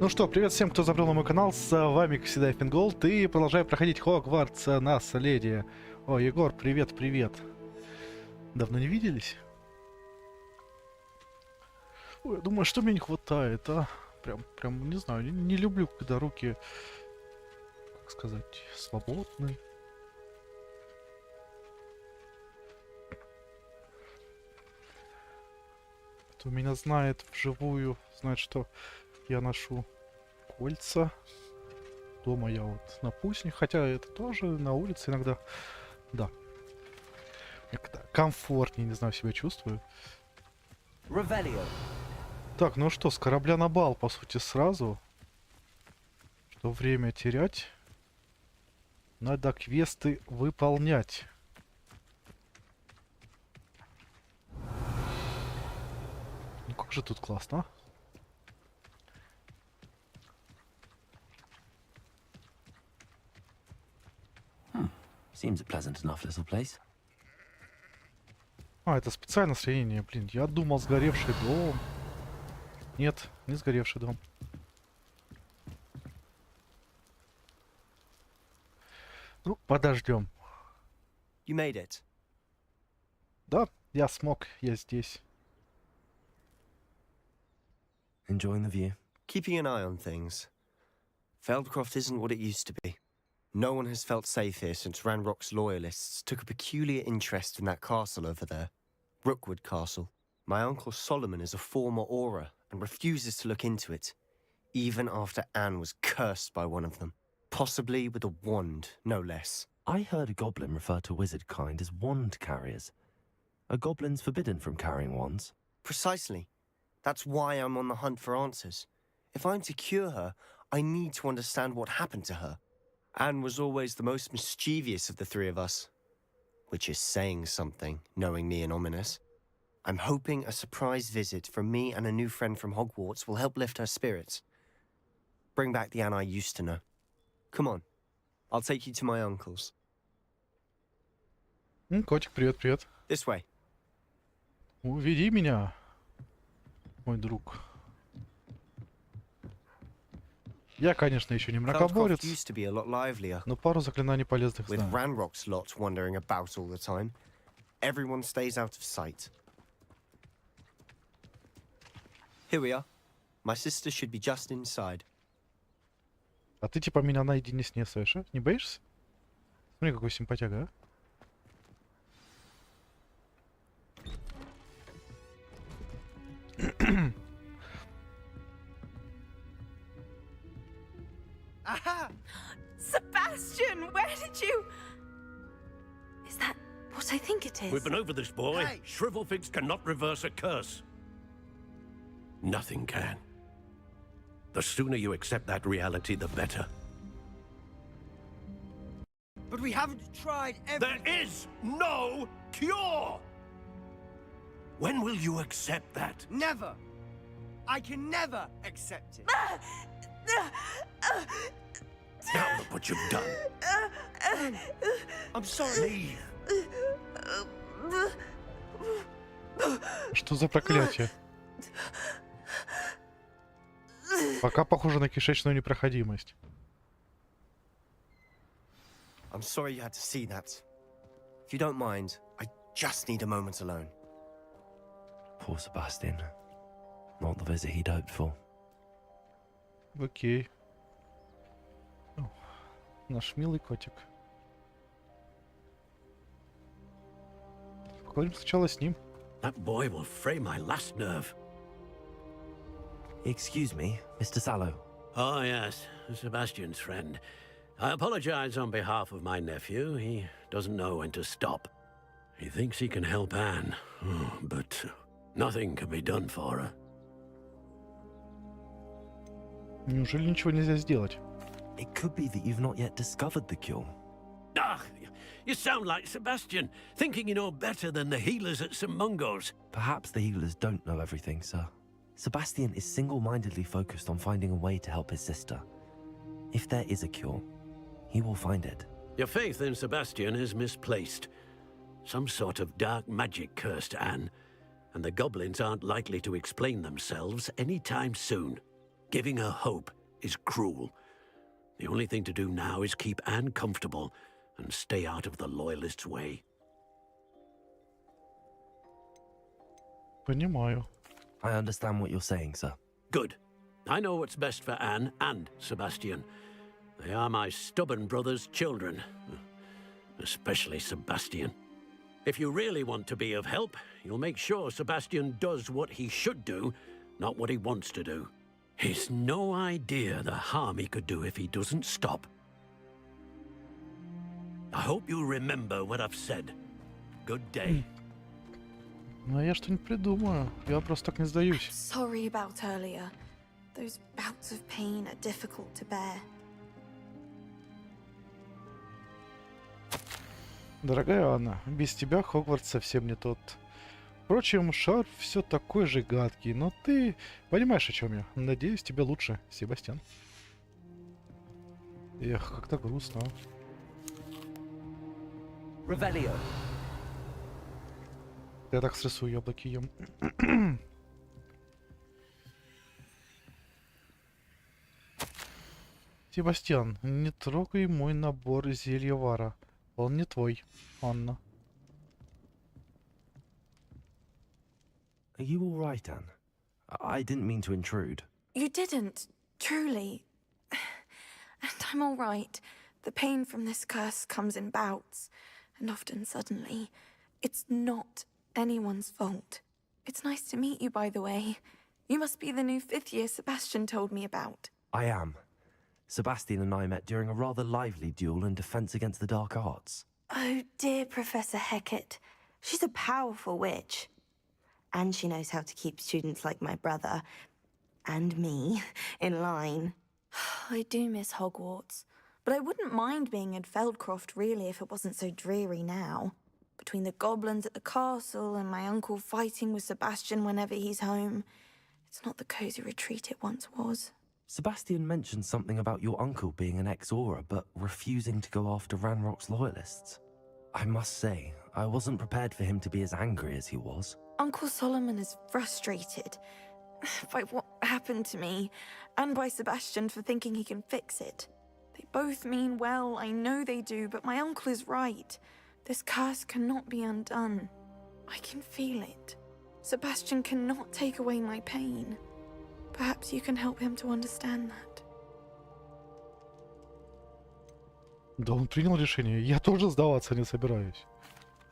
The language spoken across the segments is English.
Ну что, привет всем, кто забрал на мой канал, с вами, как всегда, Fingolt, и продолжаю проходить Хогвартс наследие. О, Егор, привет, привет. Давно не виделись? Ой, я думаю, что мне не хватает, а? Прям, не знаю, не люблю, когда руки, как сказать, свободны. Кто меня знает вживую, знает, что я ношу кольца. Дома я вот на пусне, хотя это тоже на улице иногда. Да. Я как-то комфортнее, не знаю, себя чувствую. Так, ну что, с корабля на бал, по сути, сразу. Что время терять. Надо квесты выполнять. Ну как же тут классно, Seems a pleasant enough little place. а? Это специальное строение, блин. Я думал, сгоревший дом. Нет, не сгоревший дом. Ну, подождем. You made it. Да, я смог, я здесь. Enjoying the view? Keeping an eye on things. Feldcroft isn't what it used to be. No one has felt safe here since Ranrock's loyalists took a peculiar interest in that castle over there. Rookwood Castle. My uncle Solomon is a former Auror and refuses to look into it, even after Anne was cursed by one of them. Possibly with a wand, no less. I heard a goblin refer to wizard kind as wand carriers. Are goblins forbidden from carrying wands? Precisely. That's why I'm on the hunt for answers. If I'm to cure her, I need to understand what happened to her. Anne was always the most mischievous of the three of us. Which is saying something, knowing me and ominous. I'm hoping a surprise visit from me and a new friend from Hogwarts will help lift her spirits. Bring back the Anne I used to know. Come on. I'll take you to my uncle's. Котик, привет, привет. This way. Уведи меня, мой друг. Я, конечно, еще не мракоборец, Feldcroft used to be a lot livelier. но пару заклинаний полезных With знаю. Ranrock's lot wandering about all the time, everyone stays out of sight. Here we are. My sister should be just inside. А ты типа меня наедине с ней оставишь, а? Не боишься? Смотри, какой симпатяга, а? Aha! Sebastian, where did you... Is that what I think it is? We've been over this, boy. Hey! Shrivelfigs cannot reverse a curse. Nothing can. The sooner you accept that reality, the better. But we haven't tried There is no cure! When will you accept that? Never! I can never accept it. Now look what you've done. I'm sorry. Leave. Что за проклятие? Пока похоже на кишечную непроходимость. I'm sorry you had to see that. If you don't mind, I just need a moment alone. Poor Sebastian. Not the visit he'd hoped for. Окей. О, наш милый котик. Поговорим сначала с ним. That boy will fray my last nerve. Excuse me, Mr. Sallow. Oh, yes, Sebastian's friend. I apologize on behalf of my nephew. He doesn't know when to stop. He thinks he can help Anne, but nothing can be done for her. Неужели ничего нельзя сделать? It could be that you've not yet discovered the cure. Ah, you sound like Sebastian, thinking you know better than the healers at St. Mungo's. Perhaps the healers don't know everything, sir. Sebastian is single-mindedly focused on finding a way to help his sister. If there is a cure, he will find it. Your faith in Sebastian is misplaced. Some sort of dark magic cursed Anne, and the goblins aren't likely to explain themselves anytime soon. Giving her hope is cruel. The only thing to do now is keep Anne comfortable and stay out of the Loyalists' way. Понимаю. I understand what you're saying, sir. Good. I know what's best for Anne and Sebastian. They are my stubborn brother's children. Especially Sebastian. If you really want to be of help, you'll make sure Sebastian does what he should do, not what he wants to do. He's no idea the harm he could do if he doesn't stop. I hope you remember what I've said. Good day. Ну, а я что-нибудь придумаю. Я просто так не сдаюсь. Sorry about earlier. Those bouts of pain are difficult to bear. Дорогая Анна, без тебя Хогвартс совсем не тот. Впрочем, шар все такой же гадкий, но ты понимаешь, о чем я. Надеюсь, тебе лучше, Себастьян. Эх, как-то грустно. Revelio. Я так стрессую, яблоки ем. Себастьян, не трогай мой набор зельевара. Он не твой, Анна. Are you all right, Anne? I didn't mean to intrude. You didn't, truly. And I'm all right. The pain from this curse comes in bouts, and often suddenly. It's not anyone's fault. It's nice to meet you, by the way. You must be the new 5th year Sebastian told me about. I am. Sebastian and I met during a rather lively duel in defense against the dark arts. Oh, dear Professor Hecat. She's a powerful witch. And she knows how to keep students like my brother, and me, in line. I do miss Hogwarts, but I wouldn't mind being in Feldcroft, really, if it wasn't so dreary now. Between the goblins at the castle and my uncle fighting with Sebastian whenever he's home, it's not the cozy retreat it once was. Sebastian mentioned something about your uncle being an ex-Auror, but refusing to go after Ranrok's loyalists. I must say, I wasn't prepared for him to be as angry as he was. Uncle Solomon is frustrated by what happened to me, and by Sebastian for thinking he can fix it. They both mean well, I know they do, but my uncle is right. This curse cannot be undone. I can feel it. Sebastian cannot take away my pain. Perhaps you can help him to understand that. Да он принял решение. Я тоже сдаваться не собираюсь.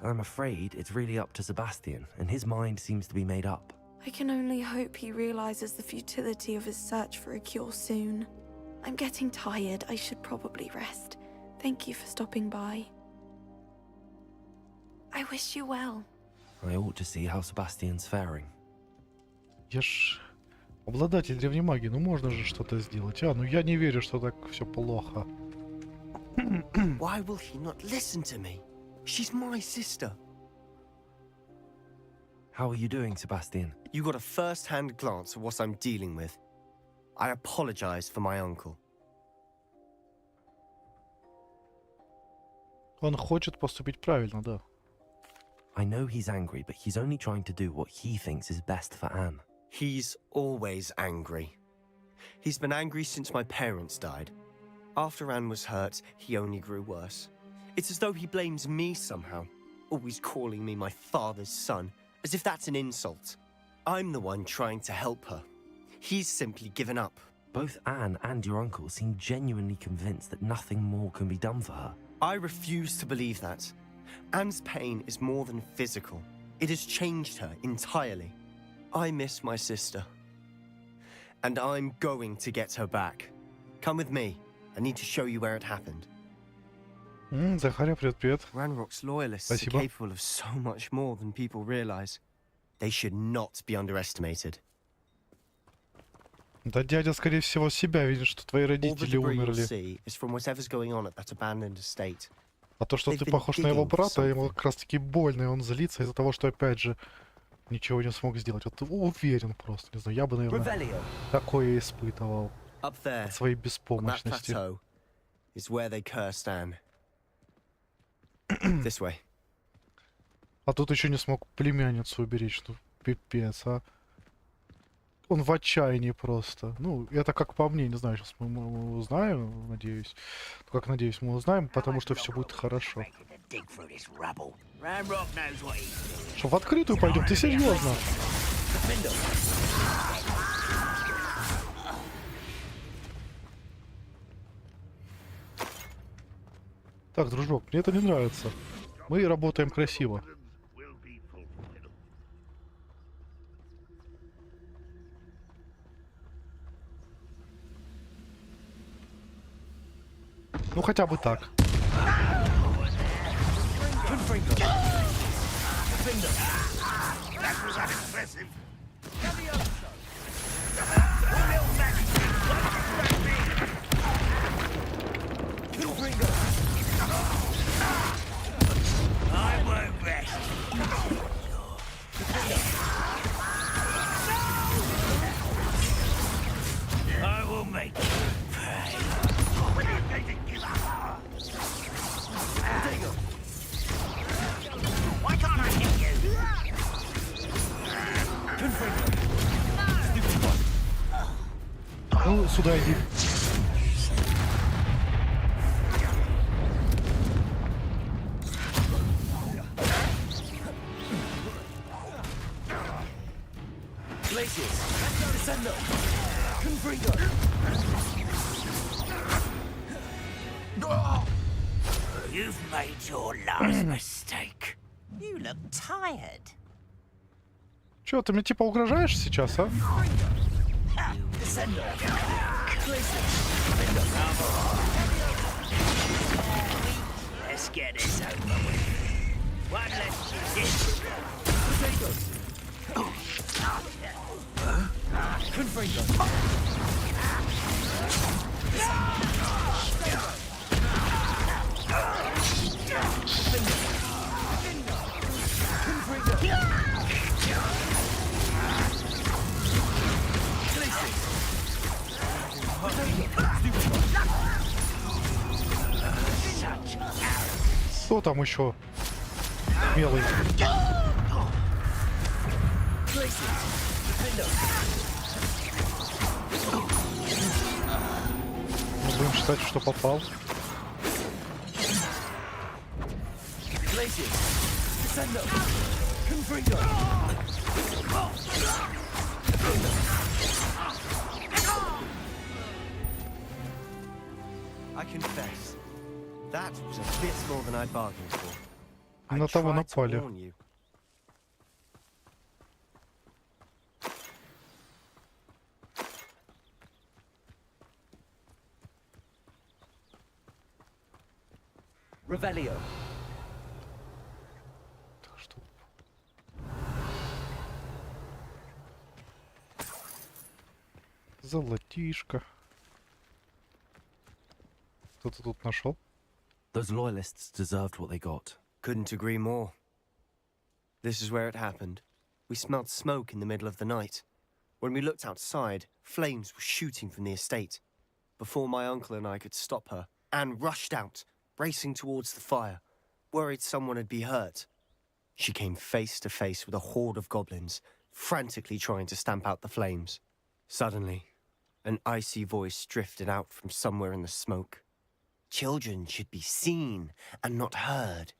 I'm afraid it's really up to Sebastian, and his mind seems to be made up. I can only hope he realizes the futility of his search for a cure soon. I'm getting tired. I should probably rest. Thank you for stopping by. I wish you well. I ought to see how Sebastian's faring. Я ж обладатель древней магии, ну можно же что-то сделать. А, ну я не верю, что так все плохо. Why will he not listen to me? She's my sister. How are you doing, Sebastian? You got a first-hand glance at what I'm dealing with. I apologize for my uncle. Он хочет поступить правильно, да. I know he's angry, but he's only trying to do what he thinks is best for Anne. He's always angry. He's been angry since my parents died. After Anne was hurt, he only grew worse. It's as though he blames me somehow, always calling me my father's son, as if that's an insult. I'm the one trying to help her. He's simply given up. Both Anne and your uncle seem genuinely convinced that nothing more can be done for her. I refuse to believe that. Anne's pain is more than physical. It has changed her entirely. I miss my sister. And I'm going to get her back. Come with me. I need to show you where it happened. Захаря, привет. Ranrok's loyalists Спасибо. are capable of so much more than people realize. They should not be underestimated. Да дядя, скорее всего, себя видит, что твои All the родители debris you'll умерли. see is from whatever's going on at that abandoned estate. А то, что They've ты been похож на его digging for брата, ему something. как раз таки больно, и он злится из-за того, что опять же ничего не смог сделать. Вот уверен просто, не знаю, я бы, наверное, Revelio. такое испытывал Up there, от своей on that беспомощности. plateau, is where they cursed Anne. This way. А тут еще не смог племянницу уберечь, ну пипец, а. Он в отчаянии просто. Ну, это как по мне, не знаю, сейчас мы узнаем, надеюсь. Как надеюсь, мы узнаем, потому что все будет хорошо. Что, в открытую пойдем? Ты серьезно? Так, дружок, мне это не нравится. Мы работаем красиво. Ну хотя бы так. Ну, сюда иди. You've made your last mistake. You look tired. Чё, ты мне типа угрожаешь сейчас, а? Let's get this over with. One less Кто там еще? Смелый. Мы будем считать, что попал. I confess, that was a bit more than I bargained for. I На того tried to напали. warn you. Revelio. Так что... Золотишко. Кто-то тут нашел? Those loyalists deserved what they got. Couldn't agree more. This is where it happened. We smelled smoke in the middle of the night. When we looked outside, flames were shooting from the estate. Before my uncle and I could stop her, Anne rushed out, racing towards the fire, worried someone had been hurt. She came face to face with a horde of goblins, frantically trying to stamp out the flames. Suddenly, an icy voice drifted out from somewhere in the smoke. Children should be seen and not heard.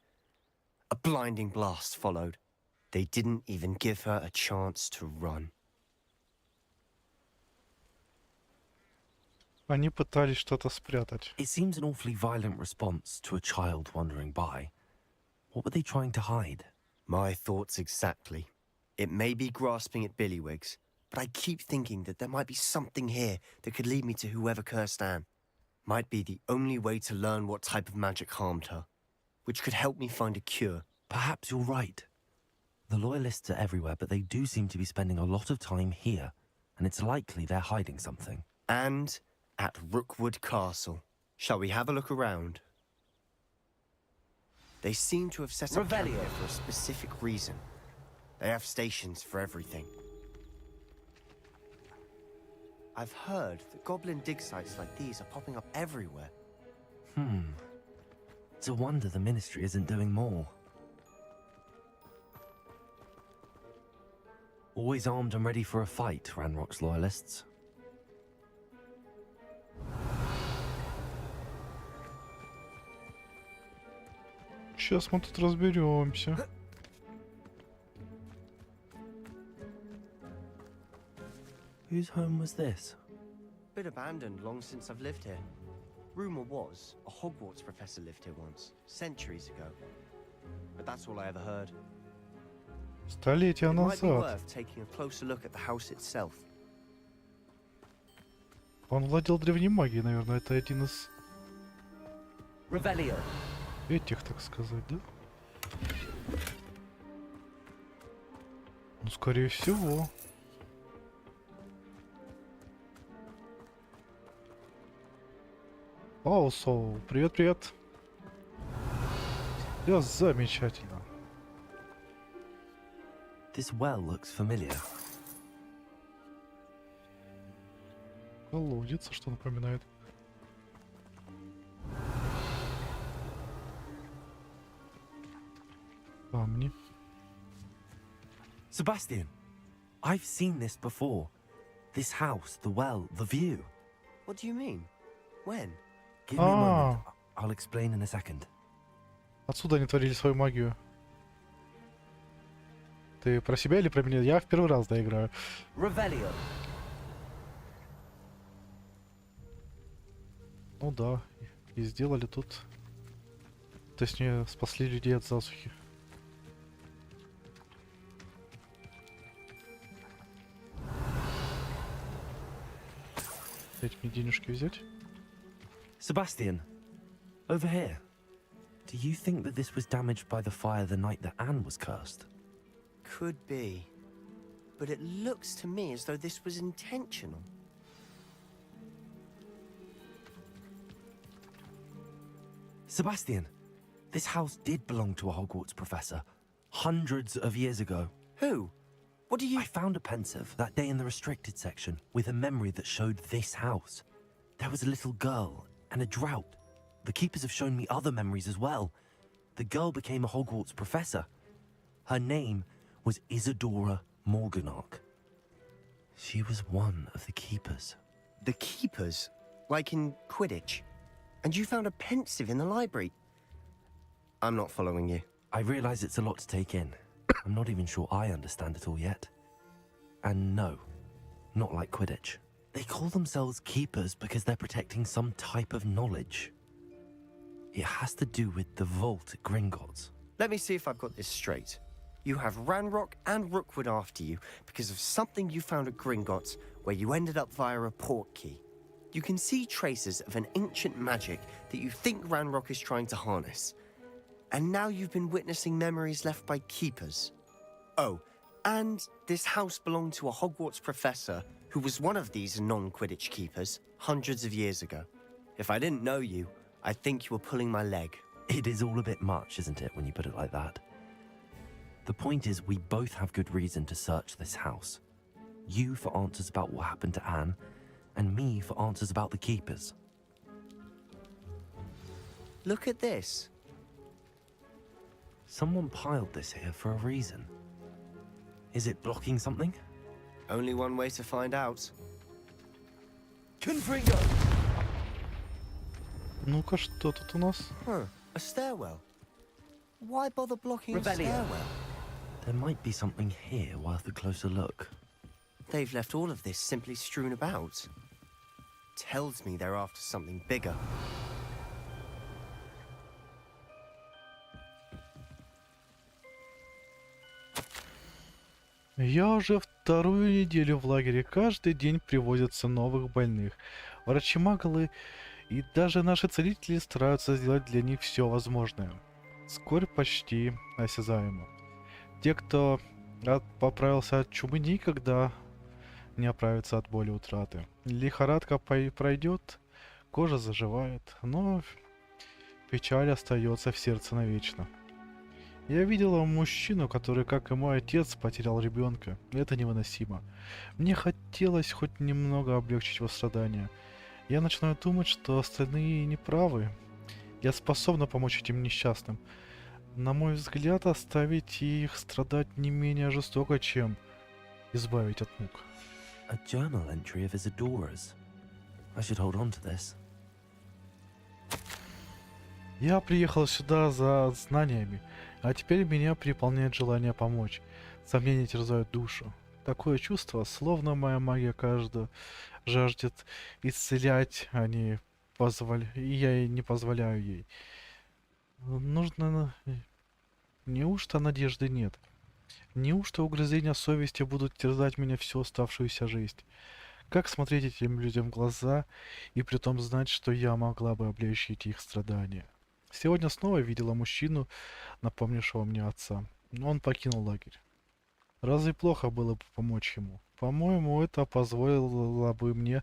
A blinding blast followed. They didn't even give her a chance to run. Они пытались что-то спрятать. It seems an awfully violent response to a child wandering by. What were they trying to hide? My thoughts exactly. It may be grasping at Billywigs, but I keep thinking that there might be something here that could lead me to whoever cursed Anne. Might be the only way to learn what type of magic harmed her, which could help me find a cure. Perhaps you're right. The loyalists are everywhere, but they do seem to be spending a lot of time here, and it's likely they're hiding something. And at Rookwood Castle. Shall we have a look around? They seem to have set up camp here for a specific reason. They have stations for everything. I've heard that goblin dig sites like these are popping up everywhere. It's a wonder the ministry isn't doing more. Always armed and ready for a fight, Ranrock's loyalists. Сейчас мы тут разберемся. Whose home was this? Been abandoned long since I've lived here. Rumor was a Hogwarts professor lived here once, centuries ago. But that's all I ever heard. Столетия It might be назад. worth taking a closer look at the house itself. Он владел древней магией, наверное. Это один из Revelio. этих, так сказать, да? Ну, скорее всего. Соу, привет, привет. Я замечательно. This well looks familiar. Колодец, что напоминает? Камни. Sebastian, I've seen this before. This house, the well, the view. What do you mean? When? Give me a moment. I'll explain in a second. Отсюда они творили свою магию. Ты про себя или про меня? Я в первый раз доиграю. Revelio. Ну да. И сделали тут. Точнее, спасли людей от засухи. Дайте мне денежки взять. Sebastian, over here. Do you think that this was damaged by the fire the night that Anne was cursed? Could be. But it looks to me as though this was intentional. Sebastian, this house did belong to a Hogwarts professor. Hundreds of years ago. Who? What do you... I found a pensive that day in the restricted section with a memory that showed this house. There was a little girl and a drought. The keepers have shown me other memories as well. The girl became a Hogwarts professor. Her name was Isadora Morganach. She was one of the keepers. The keepers? Like in Quidditch? And you found a pensive in the library? I'm not following you. I realize it's a lot to take in. I'm not even sure I understand it all yet. And no, not like Quidditch. They call themselves keepers because they're protecting some type of knowledge. It has to do with the vault at Gringotts. Let me see if I've got this straight. You have Ranrock and Rookwood after you because of something you found at Gringotts where you ended up via a port key. You can see traces of an ancient magic that you think Ranrock is trying to harness. And now you've been witnessing memories left by keepers. Oh, and this house belonged to a Hogwarts professor who was one of these non-Quidditch keepers hundreds of years ago. If I didn't know you, I'd think you were pulling my leg. It is all a bit much, isn't it, when you put it like that? The point is, we both have good reason to search this house. You for answers about what happened to Anne, and me for answers about the keepers. Look at this. Someone piled this here for a reason. Is it blocking something? Only one way to find out. Confringo. Ну-ка, что тут у нас? Huh, a stairwell. Why bother blocking a Revelio. stairwell? There might be something here worth a closer look. They've left all of this simply strewn about. Tells me they're after something bigger. Я уже вторую неделю в лагере. Каждый день привозятся новых больных. Врачи-маглы и даже наши целители стараются сделать для них все возможное. Скоро почти осязаемо. Те, кто поправился от чумы, никогда не оправится от боли утраты. Лихорадка пройдет, кожа заживает, но печаль остается в сердце навечно. Я видела мужчину, который, как и мой отец, потерял ребенка. Это невыносимо. Мне хотелось хоть немного облегчить его страдания. Я начинаю думать, что остальные неправы. Я способна помочь этим несчастным. На мой взгляд, оставить их страдать не менее жестоко, чем избавить от мук. A journal entry of Isadora's. I should hold on to this. Я приехал сюда за знаниями, а теперь меня переполняет желание помочь. Сомнения терзают душу. Такое чувство, словно моя магия каждого жаждет исцелять, и я ей не позволяю ей. Нужно... Неужто надежды нет? Неужто угрызения совести будут терзать меня всю оставшуюся жизнь? Как смотреть этим людям в глаза и при том знать, что я могла бы облегчить их страдания? Сегодня снова видела мужчину, напомнившего мне отца. Но он покинул лагерь. Разве плохо было бы помочь ему? По-моему, это позволило бы мне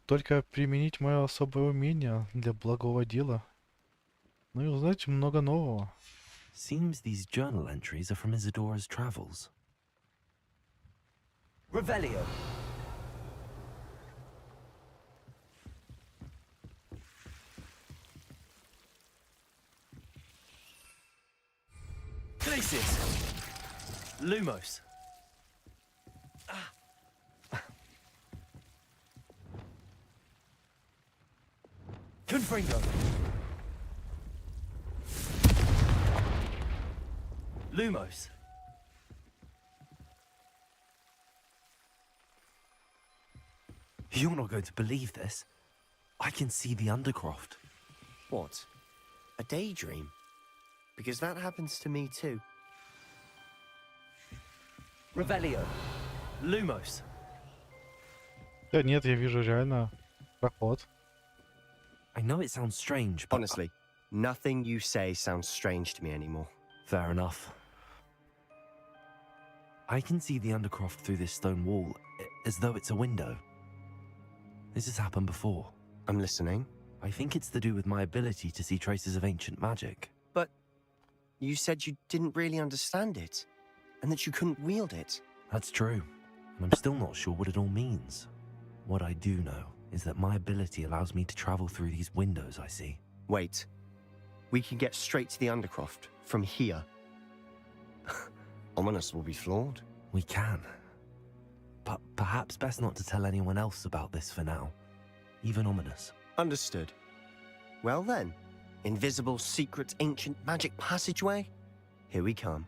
только применить мое особое умение для благого дела. Ну и узнать много нового. Seems these journal entries are from Isadora's travels. Revelio. Glacius. Lumos. Confringo. Lumos. You're not going to believe this. I can see the Undercroft. What? A daydream? Because that happens to me too. Revelio. Lumos. Да нет, я вижу реально проход. I know it sounds strange, but... Honestly, nothing you say sounds strange to me anymore. Fair enough. I can see the Undercroft through this stone wall, as though it's a window. This has happened before. I'm listening. I think it's to do with my ability to see traces of ancient magic. But you said you didn't really understand it, and that you couldn't wield it. That's true, and I'm still not sure what it all means. What I do know is that my ability allows me to travel through these windows I see. Wait. We can get straight to the Undercroft from here. Ominous will be flawed. We can. But perhaps best not to tell anyone else about this for now. Even Ominous. Understood. Well then, invisible, secret, ancient magic passageway? Here we come.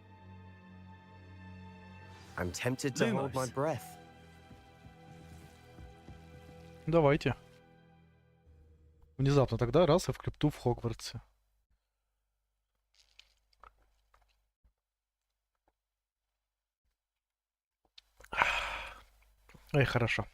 I'm tempted to hold my breath. Давайте. Внезапно тогда раз и в крипту в Хогвартсе. Ай, хорошо.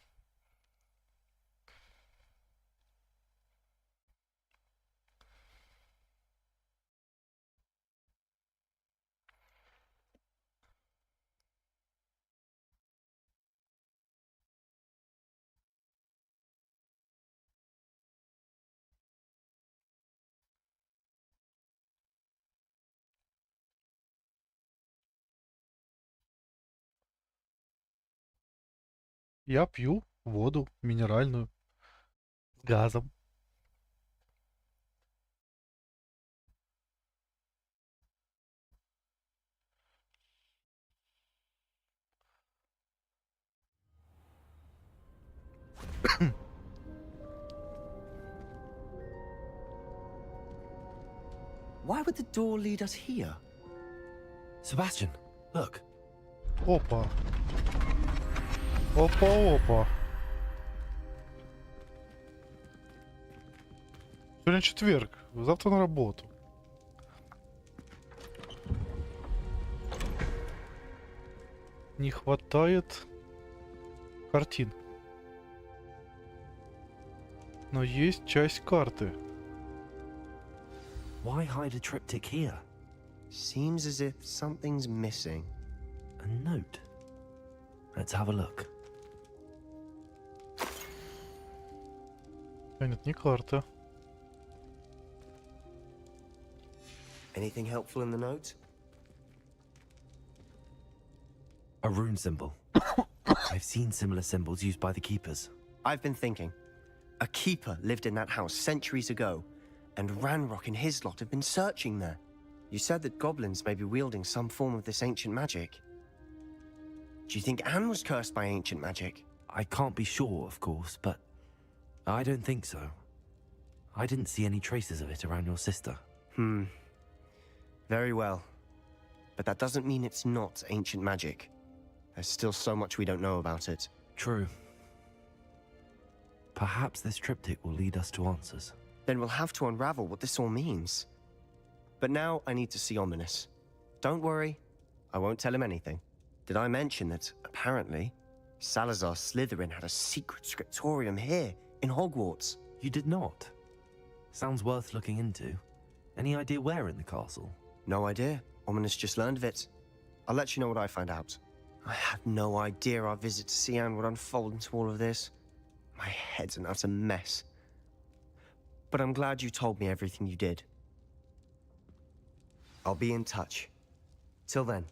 Я пью воду минеральную с газом. Why would the door lead us here? Sebastian, look. Опа. Опа-опа. Сегодня четверг. Завтра на работу. Не хватает картин. Но есть часть карты. Why hide a triptych here? Seems as if something's missing. A note. Let's have a look. А нет, не карта. Anything helpful in the note? A rune symbol. I've seen similar symbols used by the keepers. I've been thinking. A keeper lived in that house centuries ago, and Ranrok and his lot have been searching there. You said that goblins may be wielding some form of this ancient magic. Do you think Anne was cursed by ancient magic? I can't be sure, of course, but I don't think so. I didn't see any traces of it around your sister. Very well. But that doesn't mean it's not ancient magic. There's still so much we don't know about it. True. Perhaps this triptych will lead us to answers. Then we'll have to unravel what this all means. But now I need to see Ominous. Don't worry, I won't tell him anything. Did I mention that, apparently, Salazar Slytherin had a secret scriptorium here, in Hogwarts? You did not? Sounds worth looking into. Any idea where in the castle? No idea. Ominous just learned of it. I'll let you know what I find out. I had no idea our visit to Cian would unfold into all of this. My head's an utter mess. But I'm glad you told me everything you did. I'll be in touch. Till then.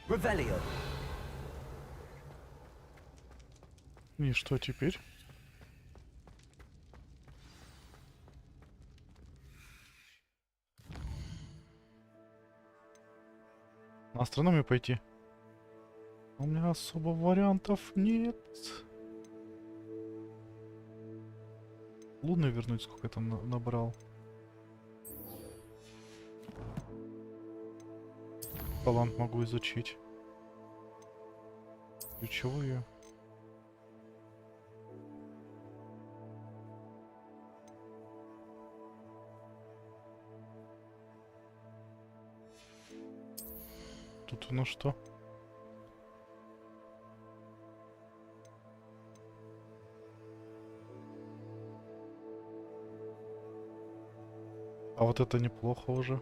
Revelio. И что теперь? На астрономию пойти? У меня особо вариантов нет. Луны вернуть, сколько я там набрал. Талант могу изучить. Ключевые. Тут у нас что? А вот это неплохо уже.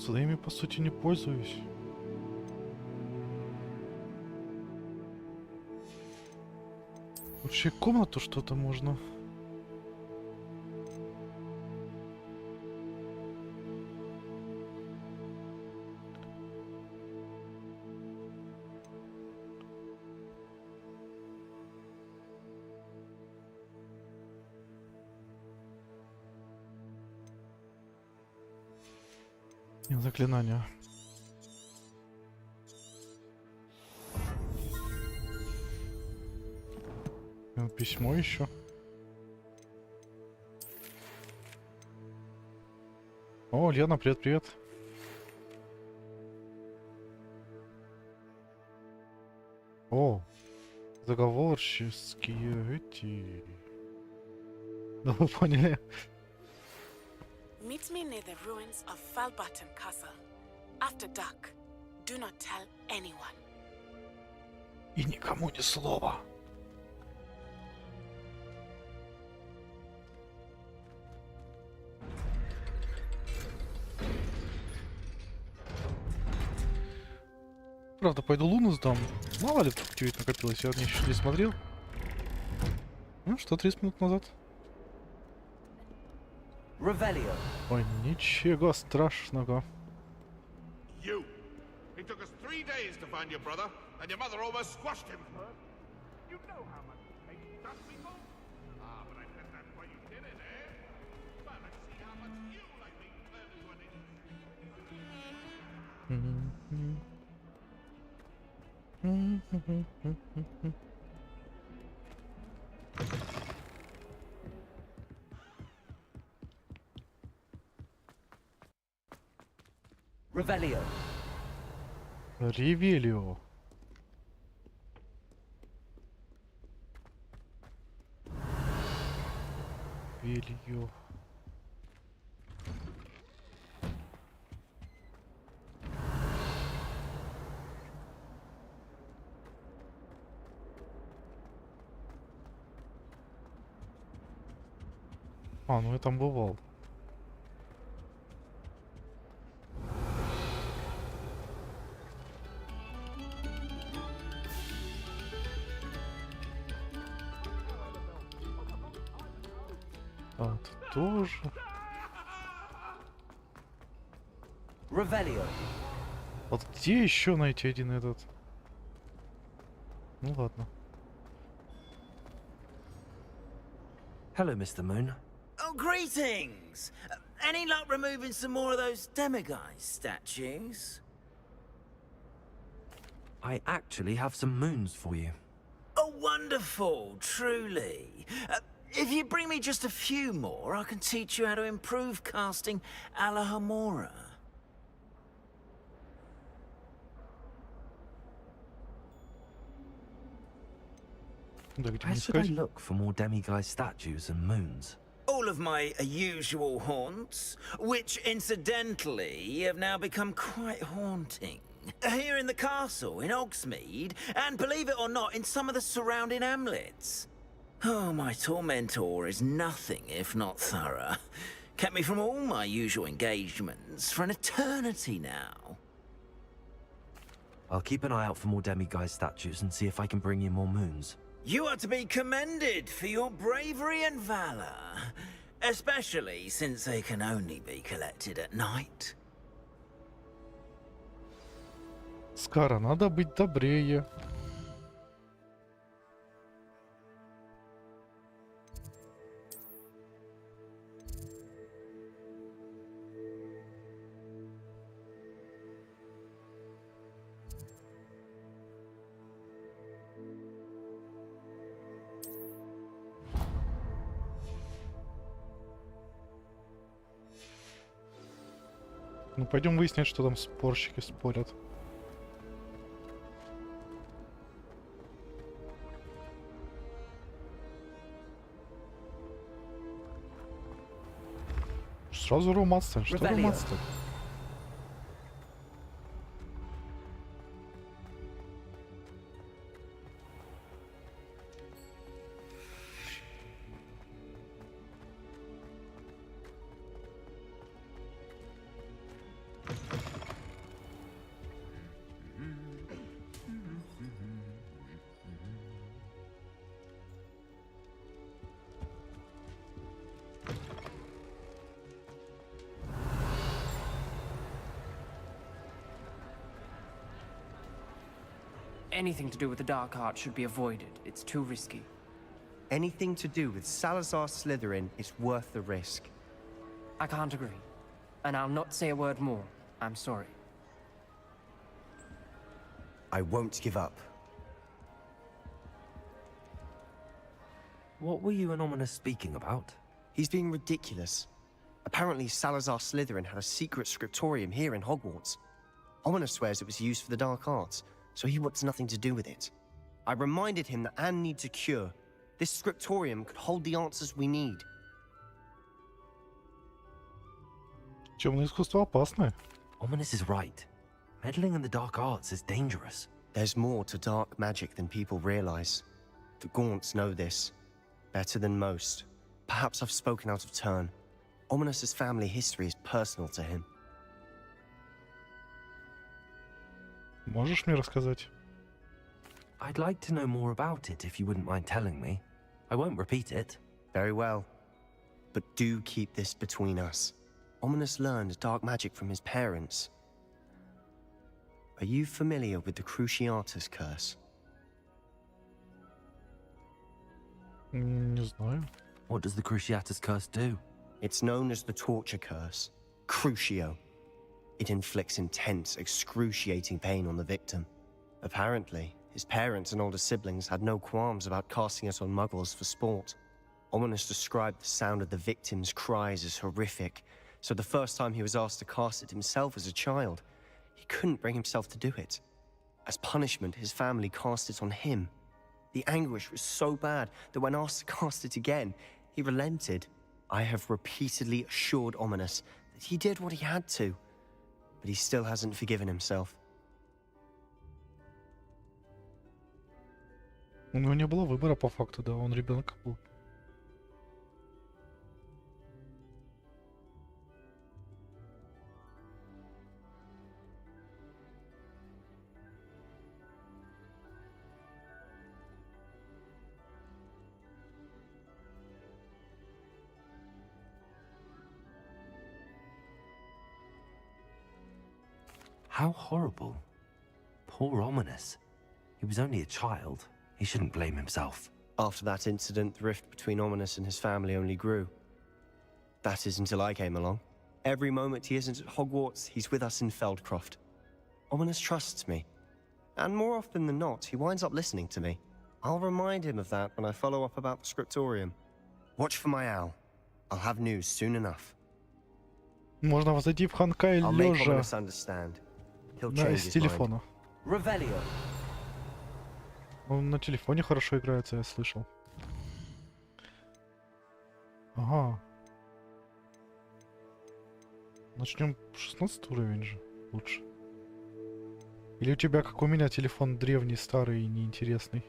Я ими по сути не пользуюсь. Вообще комнату что-то можно. Заклинания. Письмо еще. О, Лена, привет, привет. О, заговорческие эти. Да вы поняли. Meet me near the ruins of Falbutton Castle. After dark. Do not tell anyone. И никому ни слова. Правда, пойду Луну сдам. Мало ли, тут ведь накопилось, я еще не смотрел. Ну что, 30 минут назад? Revelio. Ой, ничего страшного. You! It took us 3 days to find your brother, and your mother almost squashed him. You know how much it takes to dust people? Ah, but I bet that's why you did it, eh? Well, let's see how much you like being turned into an Revelio. Ревелио. Ревелио. А, ну я там бывал. А, тут тоже. Revelio. Вот где еще найти один этот? Ну ладно. Hello, Mr. Moon. Oh, greetings! Any luck removing some more of those demiguise statues? I actually have some moons for you. Oh, wonderful, truly. If you bring me just a few more, I can teach you how to improve casting a la Hamora. Да, где Where мне should I искать? look for more demiguise statues and moons? All of my usual haunts, which incidentally have now become quite haunting. Here in the castle, in Hogsmeade, and believe it or not, in some of the surrounding hamlets. Oh, my tormentor is nothing if not thorough. Kept me from all my usual engagements for an eternity now. I'll keep an eye out for more demiguise statues and see if I can bring you more moons. You are to be commended for your bravery and valor, especially since they can only be collected at night. Скара, надо быть добрее. Ну, пойдем выяснять, что там спорщики спорят. Сразу романс-то. Что Revelio. романс-то? Anything to do with the dark art should be avoided. It's too risky. Anything to do with Salazar Slytherin is worth the risk. I can't agree. And I'll not say a word more. I'm sorry. I won't give up. What were you and Ominous speaking about? He's being ridiculous. Apparently, Salazar Slytherin had a secret scriptorium here in Hogwarts. Ominous swears it was used for the dark arts, so he wants nothing to do with it. I reminded him that Anne needs a cure. This scriptorium could hold the answers we need. Темное искусство опасное. Ominous is right. Meddling in the dark arts is dangerous. There's more to dark magic than people realize. The Gaunts know this. Better than most. Perhaps I've spoken out of turn. Ominous's family history is personal to him. Можешь мне рассказать? I'd like to know more about it if you wouldn't mind telling me. I won't repeat it. Very well. But do keep this between us. Ominous learned dark magic from his parents. Are you familiar with the Cruciatus curse? Не знаю. What does the Cruciatus curse do? It's known as the torture curse. Crucio. It inflicts intense, excruciating pain on the victim. Apparently, his parents and older siblings had no qualms about casting it on muggles for sport. Ominous described the sound of the victim's cries as horrific, so the first time he was asked to cast it himself as a child, he couldn't bring himself to do it. As punishment, his family cast it on him. The anguish was so bad that when asked to cast it again, he relented. I have repeatedly assured Ominous that he did what he had to, but he still hasn't forgiven himself. У него не было выбора по факту, да, он ребенок был. How horrible. Poor Ominous. He was only a child. He shouldn't blame himself. After that incident, the rift between Ominous and his family only grew. That is until I came along. Every moment he isn't at Hogwarts, he's with us in Feldcroft. Ominous trusts me. And more often than not, he winds up listening to me. I'll remind him of that when I follow up about the scriptorium. Watch for my owl. I'll have news soon enough. Можно возойти в Ханкай I'll make лежа Ominous understand. He'll с change his mind. телефона. Revelio. Он на телефоне хорошо играется, я слышал. Ага. Начнем 16 уровень же лучше. Или у тебя, как у меня, телефон древний, старый и неинтересный?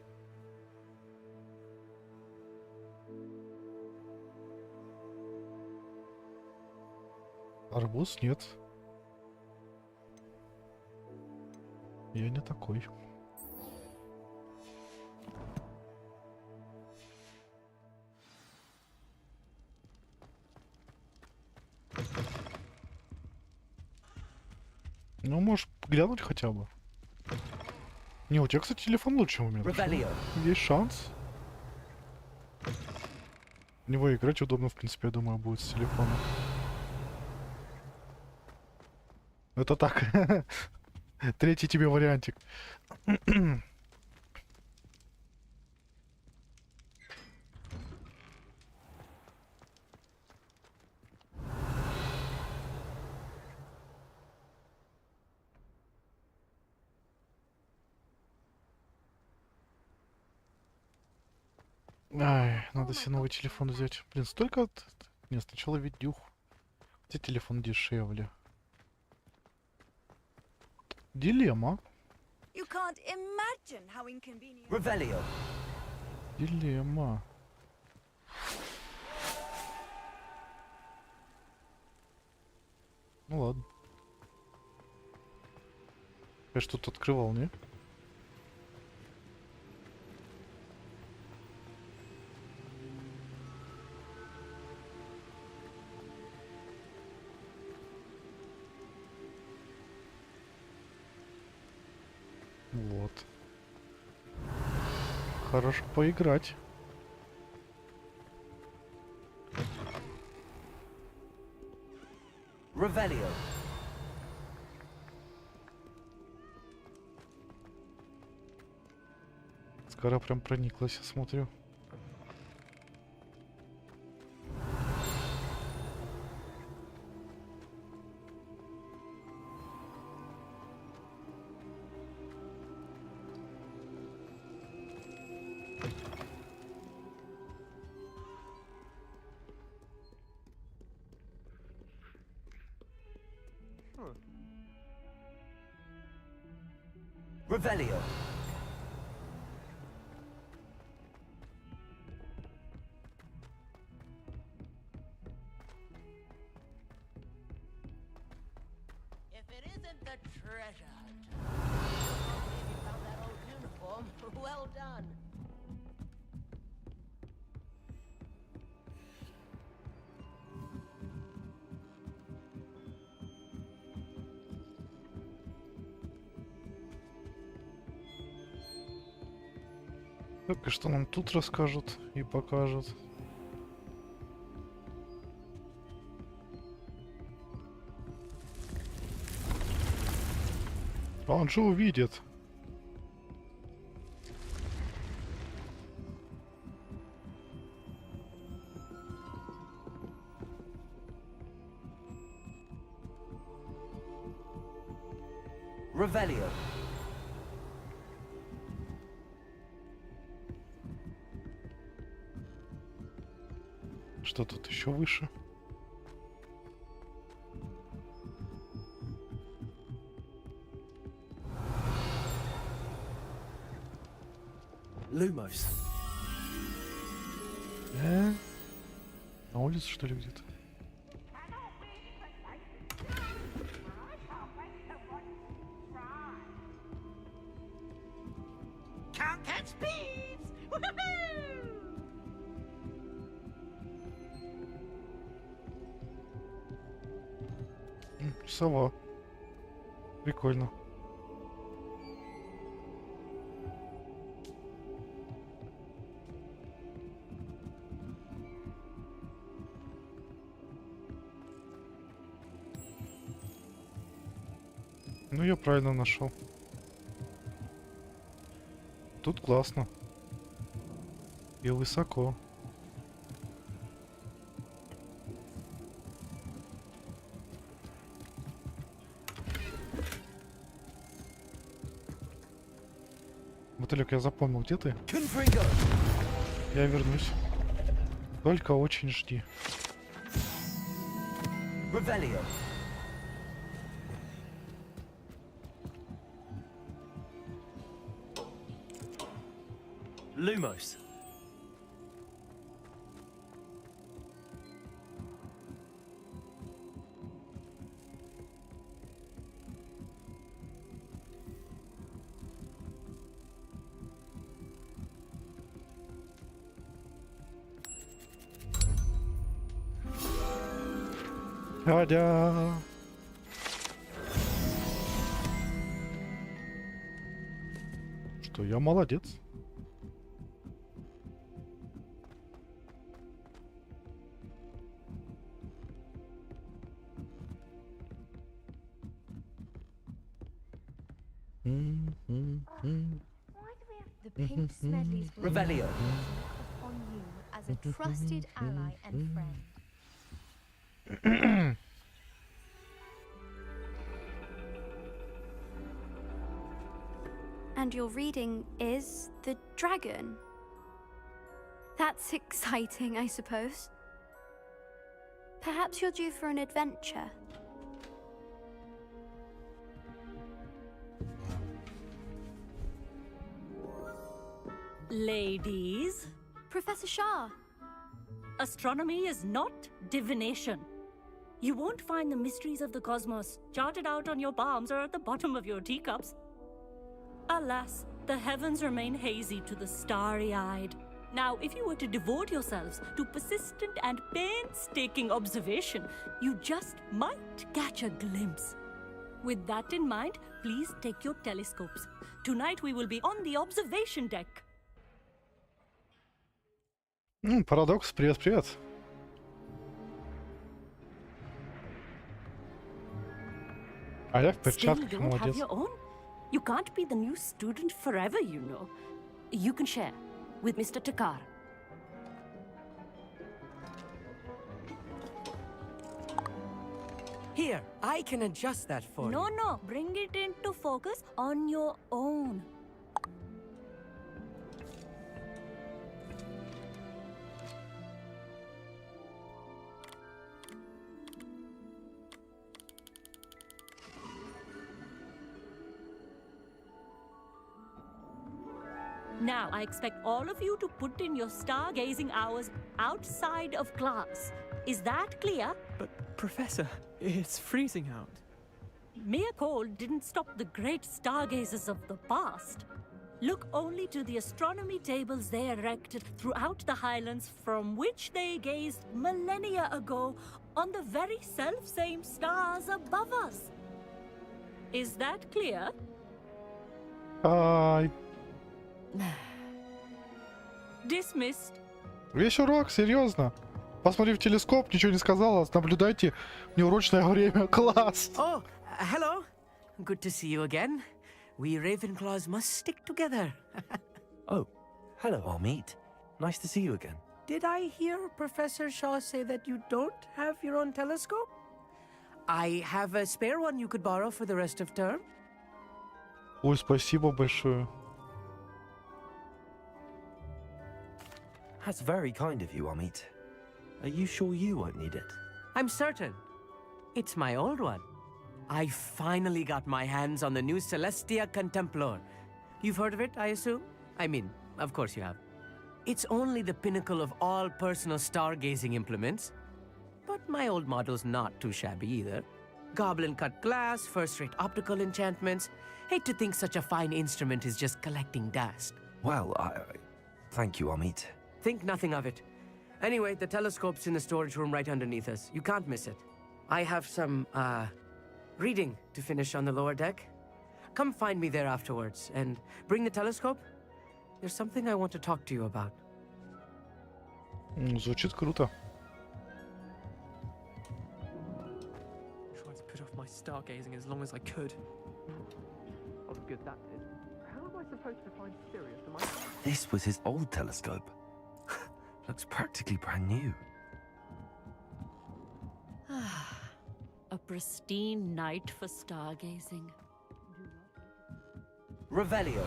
Арбуз нет. Я не такой. Ну, можешь глянуть хотя бы. Не, у тебя, кстати, телефон лучше, чем у меня. Есть шанс. В него играть удобно, в принципе, я думаю, будет с телефона. Это так. Третий тебе вариантик. Ай, надо себе новый телефон взять. Блин, столько... Не, сначала видюх. Где телефон дешевле? Дилемма. Revelio. Дилемма. Ну ладно. Я что-то открывал, не? Вот. Хорошо поиграть. Revelio. Скоро прям прониклась, я смотрю. Revelio. If it isn't the treasure hunt. I can't believe you found that old uniform. Well done. Так, и что нам тут расскажут и покажут? А он же увидит. Revelio. Что тут еще выше? Lumos. На улице, что ли, где-то? Can't catch thieves! Woohoo! Сова. Прикольно. Ну, я правильно нашел. Тут классно. И высоко. Мотылек, я запомнил, где ты? Я вернусь. Только очень жди. Lumos. Дядя. Что, я молодец. The pink Smedleys will Revelio. on you as a trusted ally and friend. And your reading is the dragon. That's exciting, I suppose. Perhaps you're due for an adventure. Ladies, Professor Shah. astronomy is not divination. You won't find the mysteries of the cosmos charted out on your palms or at the bottom of your teacups. Alas, the heavens remain hazy to the starry-eyed. Now, if you were to devote yourselves to persistent and painstaking observation, you just might catch a glimpse. With that in mind, please take your telescopes. Tonight we will be on the observation deck. Парадокс, привет-привет. А я в Still перчатках, don't have молодец. your own? You can't be the new student forever, you know. You can share with Mr. Takar. Here, I can adjust that for you. No, bring it into focus on your own. Now, I expect all of you to put in your stargazing hours outside of class. Is that clear? But, Professor, it's freezing out. Mere cold didn't stop the great stargazers of the past. Look only to the astronomy tables they erected throughout the Highlands from which they gazed millennia ago on the very self-same stars above us. Is that clear? Dismissed. Весь урок, серьезно. Посмотри в телескоп, ничего не сказала, наблюдайте неурочное время. Класс! Oh, hello. Good to see you again. We Ravenclaws must stick together. Oh, hello, Amit. Nice to see you again. Did I hear Professor Shaw say that you don't have your own telescope? I have a spare one you could borrow for the rest of term. Ой, спасибо большое. That's very kind of you, Amit. Are you sure you won't need it? I'm certain. It's my old one. I finally got my hands on the new Celestia Contemplor. You've heard of it, I assume? I mean, of course you have. It's only the pinnacle of all personal stargazing implements. But my old model's not too shabby either. Goblin-cut glass, first-rate optical enchantments. Hate to think such a fine instrument is just collecting dust. Well, thank you, Amit. Think nothing of it. Anyway, the telescope's in the storage room right underneath us. You can't miss it. I have some, reading to finish on the lower deck. Come find me there afterwards, and bring the telescope. There's something I want to talk to you about. Звучит круто. Tried to put off my stargazing as long as I could. I was good that did. How am I supposed to find Sirius? Am I... This was his old telescope. Looks practically brand new. A pristine night for stargazing. Revelio.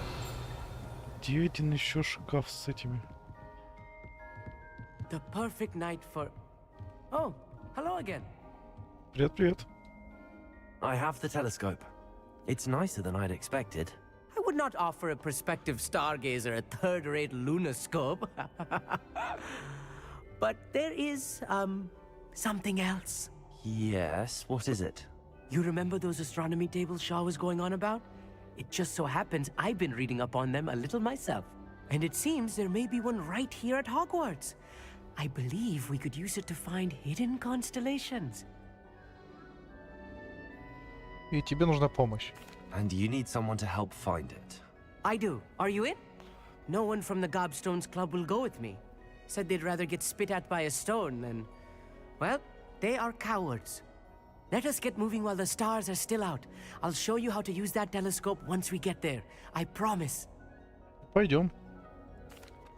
Где один еще шкаф с этими? The perfect night for... Oh, hello again. Привет, привет. I have the telescope. It's nicer than I'd expected. I would not offer a prospective stargazer a third-rate lunoscope. But there is, something else. Yes, what is it? You remember those astronomy tables Shaw was going on about? It just so happens I've been reading up on them a little myself. And it seems there may be one right here at Hogwarts. I believe we could use it to find hidden constellations. И тебе нужна помощь. And you need someone to help find it. I do. Are you in? No one from the Gobstones Club will go with me. Said they'd rather get spit at by a stone than... Well, they are cowards. Let us get moving while the stars are still out. I'll show you how to use that telescope once we get there. I promise. Пойдем.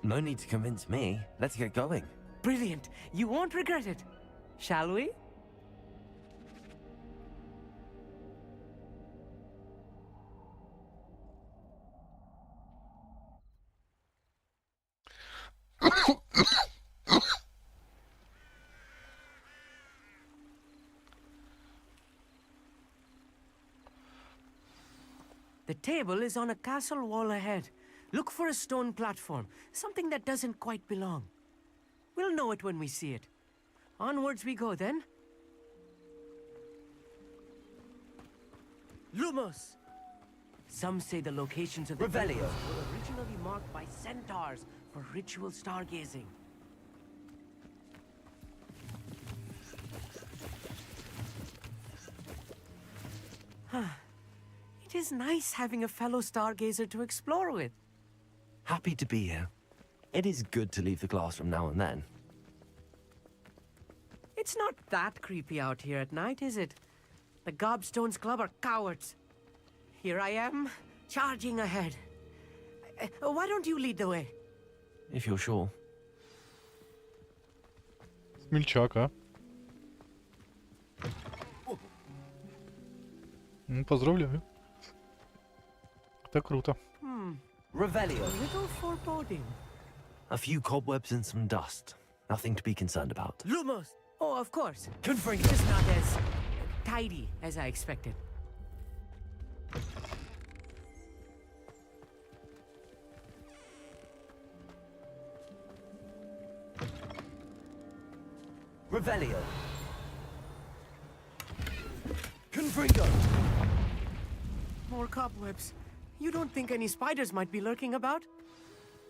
No need to convince me. Let's get going. Brilliant. You won't regret it. Shall we? The table is on a castle wall ahead. Look for a stone platform, something that doesn't quite belong. We'll know it when we see it. Onwards we go, then. Lumos! Some say the locations of the Revelio were originally marked by centaurs for ritual stargazing. It is nice having a fellow stargazer to explore with. Happy to be here. It is good to leave the classroom now and then. It's not that creepy out here at night, is it? The Gobstones Club are cowards. Here I am, charging ahead. Why don't you lead the way? If you're sure. Смельчак, а? Поздравляю. Это круто. Revelio. A little foreboding. A few cobwebs and some dust. Nothing to be concerned about. Lumos! Oh, of course. Confringo. Just not as tidy as I expected. Revelio. Confringo. More cobwebs. You don't think any spiders might be lurking about?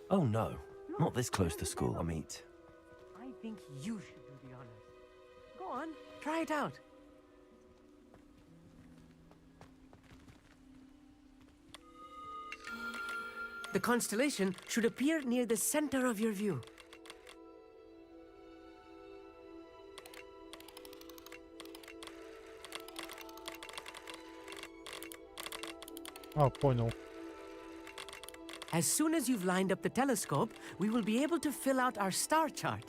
Oh no. Not this close to school, I mean. I think you should do the honors. Go on, try it out. The constellation should appear near the center of your view. А, понял. As soon as you've lined up the telescope, we will be able to fill out our star chart.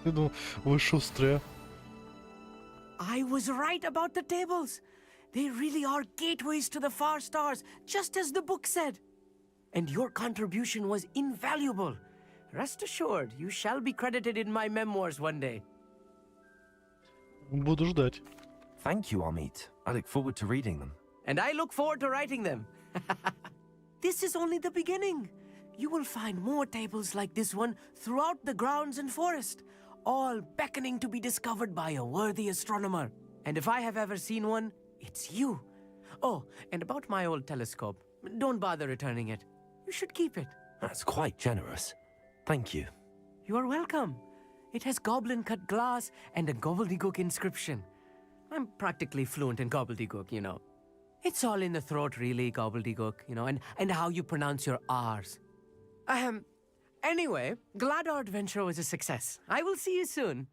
Ну, вы шустрые. I was right about the tables. They really are gateways to the far stars, just as the book said. And your contribution was invaluable. Rest assured, you shall be credited in my memoirs one day. Буду ждать. Thank you, Amit. I look forward to reading them. And I look forward to writing them. This is only the beginning. you will find more tables like this one throughout the grounds and forest, all beckoning to be discovered by a worthy astronomer. And if I have ever seen one, it's you. Oh, and about my old telescope, don't bother returning it. You should keep it. That's quite generous. Thank you. You are welcome. It has goblin-cut glass and a gobbledygook inscription. I'm practically fluent in gobbledygook, you know. It's all in the throat, really, gobbledygook, you know, and how you pronounce your R's. Anyway, glad our adventure was a success. I will see you soon.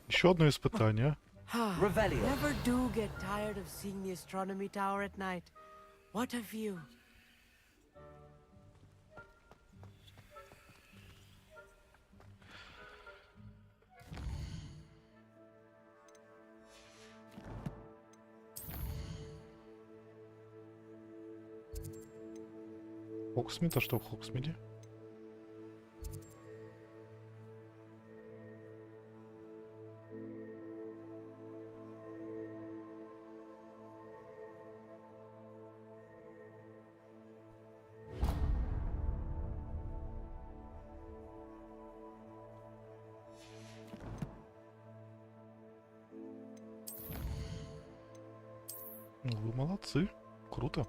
Еще одно испытание. Never do get tired of seeing the astronomy tower at night. What a view. Хоксмит, а что в Хоксмиде? Ну, вы молодцы. Круто.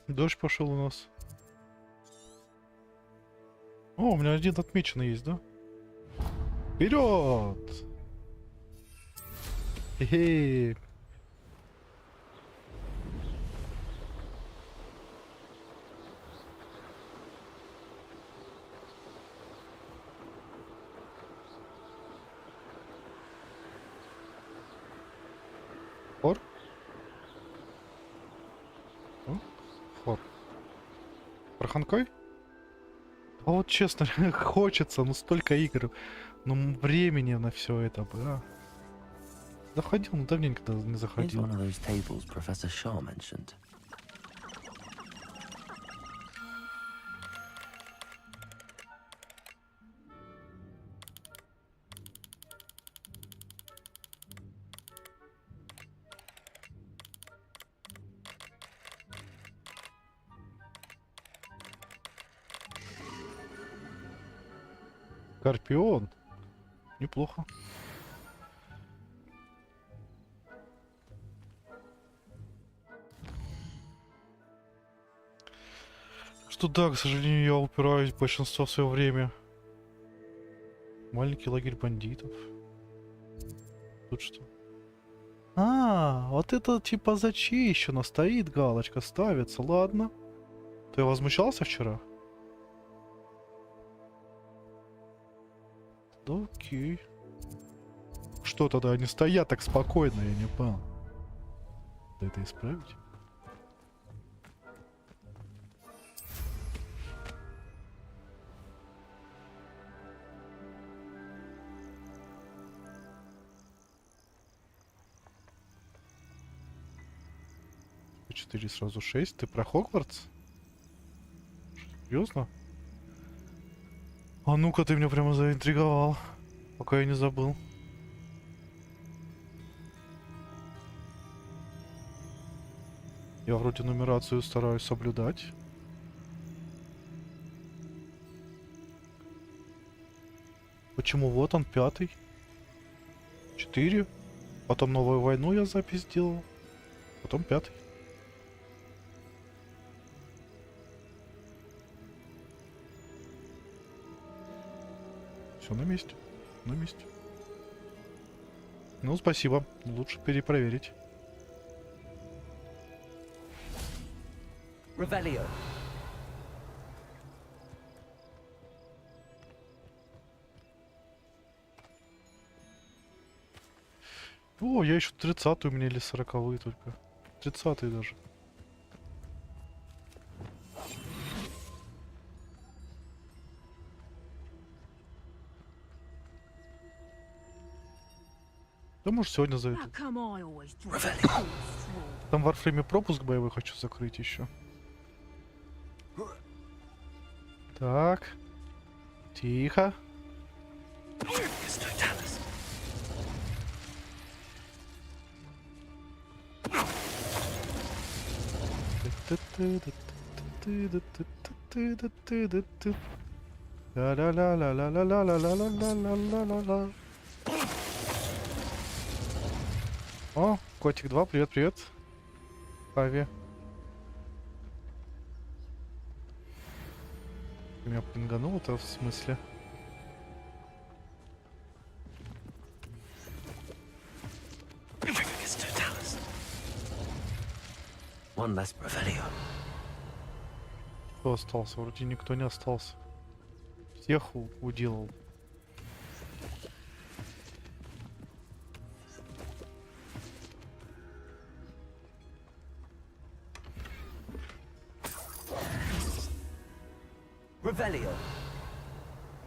Дождь пошел у нас. О, у меня один отмеченный есть, да? Вперед! Хе-хе. Хор? Хор. Проханкой? А вот честно, хочется, ну столько игр, ну времени на все это бы, а. Заходил, ну давненько не заходил. Скорпион. Неплохо. Что да, к сожалению, я упираюсь в большинство в свое время. Маленький лагерь бандитов. Тут что? А, вот это типа зачищено. Стоит галочка, ставится. Ладно. Ты возмущался вчера? Да окей. Что тогда они стоят так спокойно, я не понял. Да это исправить? Четыре сразу 6. Ты про Хогвартс? Серьезно? А ну-ка, ты меня прямо заинтриговал, пока я не забыл. Я вроде нумерацию стараюсь соблюдать. Почему вот он, 5-й? 4. Потом новую войну я запись сделал. Потом 5-й. Все на месте. На месте. Ну, спасибо. Лучше перепроверить. Revelio. О, я еще 30-й у меня или 40-й только. 30-й даже. Да, может, сегодня за это. Там в Warframe пропуск боевой хочу закрыть еще. Так. Тихо. Ла-ла-ла-ла-ла-ла-ла-ла-ла-ла-ла-ла-ла-ла. О, котик 2, привет, привет. Ави. Ты меня пинганул-то в смысле? Кто остался? Вроде никто не остался. Всех уделал.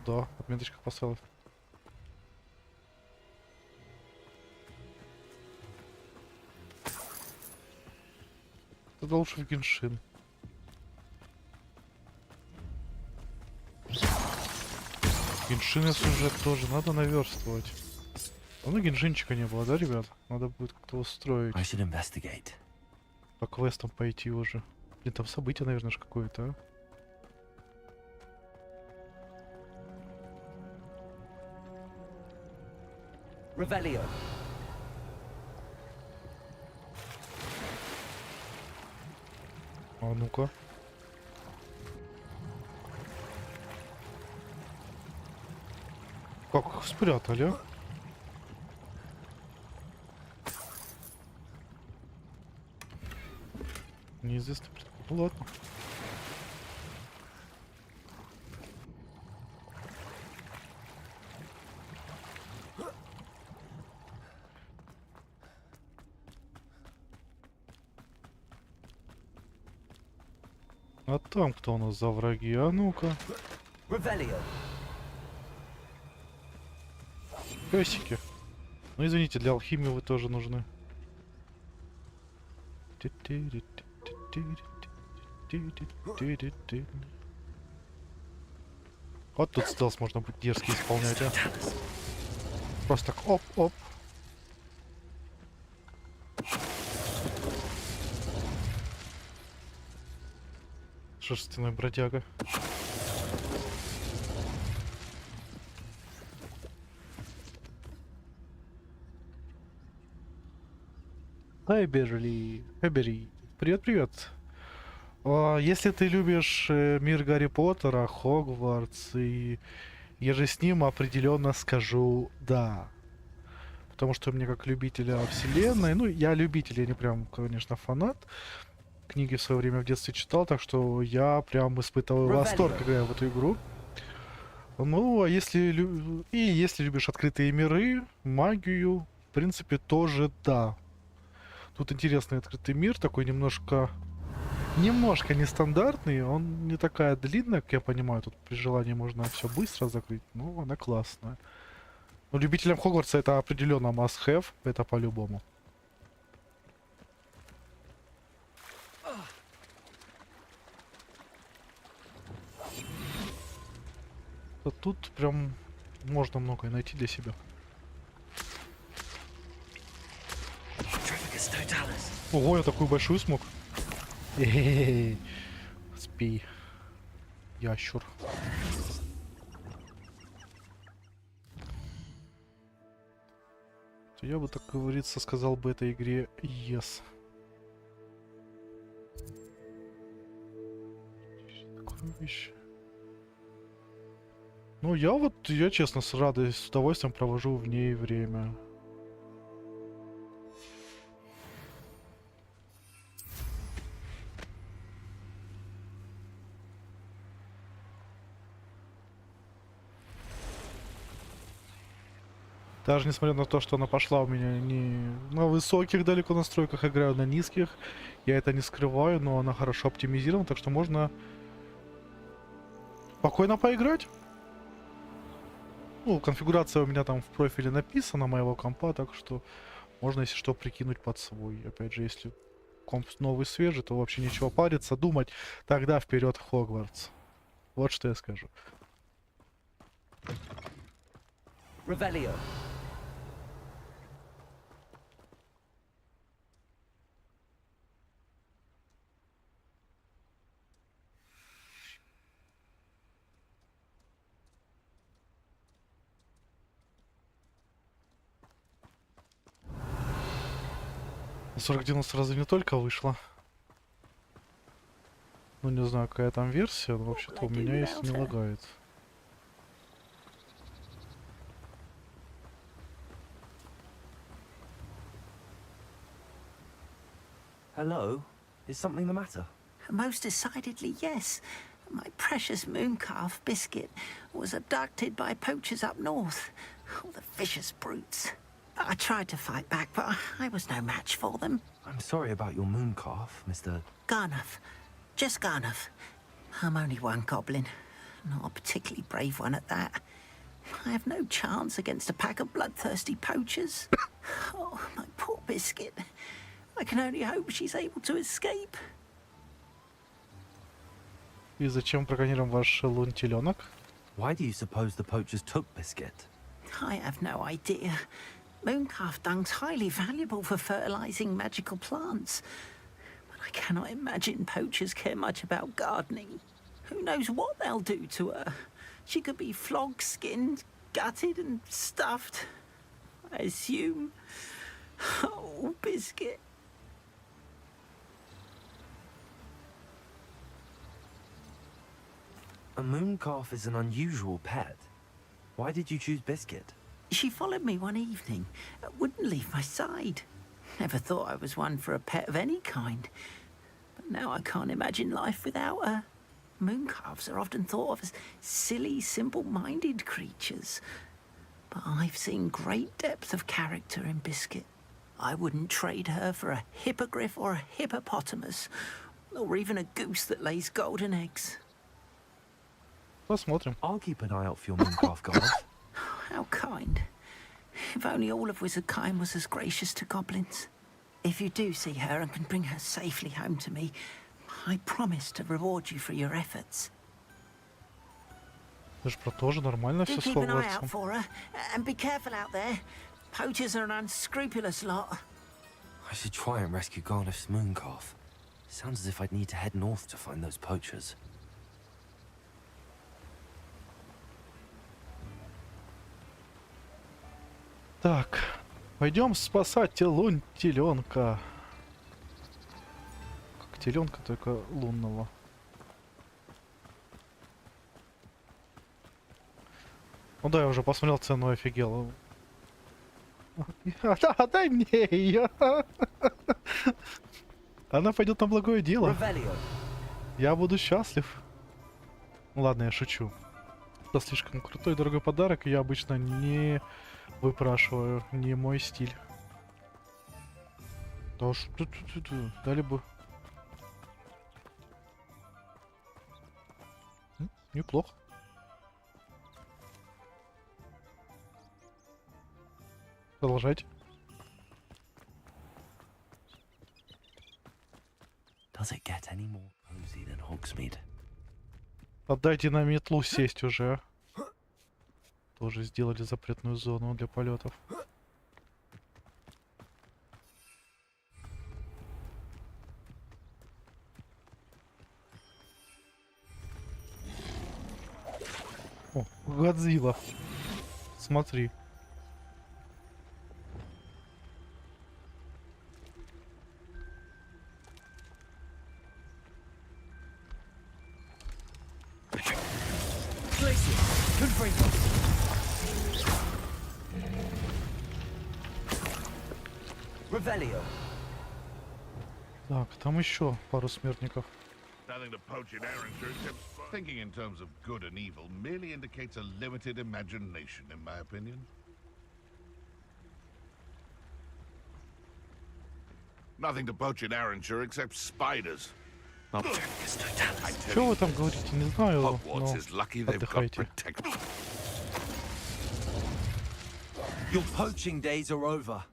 Да, отметочка поставила. Тогда лучше в Геншин. Геншин и сюжет тоже надо наверстывать. Давно геншинчика не было, да, ребят? Надо будет как-то устроить. По квестам пойти уже. Блин, там событие, наверное, же какое-то, а? Revelio. А ну-ка. Как их спрятали, а? Неизвестно. Ну ладно. А там кто у нас за враги? А ну-ка. Песики. Ну извините, для алхимии вы тоже нужны. Вот тут стелс можно будет дерзкий исполнять, а. Просто так оп-оп. Шерстяной бродяга. Хэберли. Привет, привет. Если ты любишь мир Гарри Поттера, Хогвартс и еже с ним, определенно скажу да. Потому что мне как любителя вселенной, ну я любитель, я не прям, конечно, фанат. Книги в свое время в детстве читал, так что я прям испытываю восторг, играя в эту игру. Ну, а если любишь открытые миры, магию, в принципе, тоже да. Тут интересный открытый мир, такой немножко нестандартный, он не такая длинная, как я понимаю, тут при желании можно все быстро закрыть, но она классная. Но любителям Хогвартса это определенно must-have, это по-любому. Тут прям можно многое найти для себя. Ого, я такую большую смог. Спей. Ящур. Я бы, так говорится, сказал бы этой игре yes. Такую вещь. Ну, я честно с радостью, с удовольствием провожу в ней время. Даже несмотря на то, что она пошла у меня не на высоких далеко настройках, играю на низких. Я это не скрываю, но она хорошо оптимизирована, так что можно спокойно поиграть. Ну, конфигурация у меня там в профиле написана моего компа, так что можно, если что, прикинуть под свой. Опять же, если комп новый, свежий, то вообще ничего париться, думать, тогда вперед в Хогвартс. Вот что я скажу. Revelio. На 4090 разве не только вышла? Ну, не знаю, какая там версия, но вообще-то у меня есть, не лагает. Hello? Is something the matter? Most decidedly, yes. My precious mooncalf, Biscuit, was abducted by poachers up north. Oh, the vicious brutes. I tried to fight back, but I was no match for them. I'm sorry about your mooncalf, Mr. Garnuff. Just Garnuff. I'm only one goblin. Not a particularly brave one at that. I have no chance against a pack of bloodthirsty poachers. Oh, my poor Biscuit. I can only hope she's able to escape. И зачем браконьерам ваш лунтеленок? Why do you suppose the poachers took Biscuit? I have no idea. Mooncalf dung's highly valuable for fertilizing magical plants. But I cannot imagine poachers care much about gardening. Who knows what they'll do to her? She could be flogged, skinned, gutted and stuffed. I assume. Oh, Biscuit. A mooncalf is an unusual pet. Why did you choose Biscuit? She followed me one evening, wouldn't leave my side. Never thought I was one for a pet of any kind. But now I can't imagine life without her. Mooncalves are often thought of as silly, simple-minded creatures. But I've seen great depth of character in Biscuit. I wouldn't trade her for a hippogriff or a hippopotamus, or even a goose that lays golden eggs. Посмотрим. I'll keep an eye out for your mooncalf, guys. How kind. If only all of Wizardkind was as gracious to goblins. If you do see her and can bring her safely home to me, I promise to reward you for your efforts. Это же про тоже нормально Do все с keep an eye out Хогвартсом. for her, and be careful out there. Poachers are an unscrupulous lot. I should try and rescue Garniff's mooncalf. Sounds as if I'd need to head north to find those poachers. Так, пойдем спасать лунтеленка. Как теленка, только лунного. Ну да, я уже посмотрел цену, офигел. Отдай мне ее. Она пойдет на благое дело. Я буду счастлив. Ну ладно, я шучу. Это слишком крутой дорогой подарок, и я обычно не выпрашиваю, не мой стиль. Да уж, дали бы. Неплохо. Продолжайте. Does it get any more cozy than Hogsmeade? Отдайте на метлу сесть уже. Тоже сделали запретную зону для полетов. О, Годзилла. Смотри. Так, там еще пару смертников. Nothing to poach in Errington, except thinking in terms of good and evil merely indicates a limited imagination, in my opinion. Nothing to poach in Arranshire except spiders. Что вы там говорите? Не знаю, но Hogwarts is lucky they've got отдыхайте. protection. Your poaching days are over.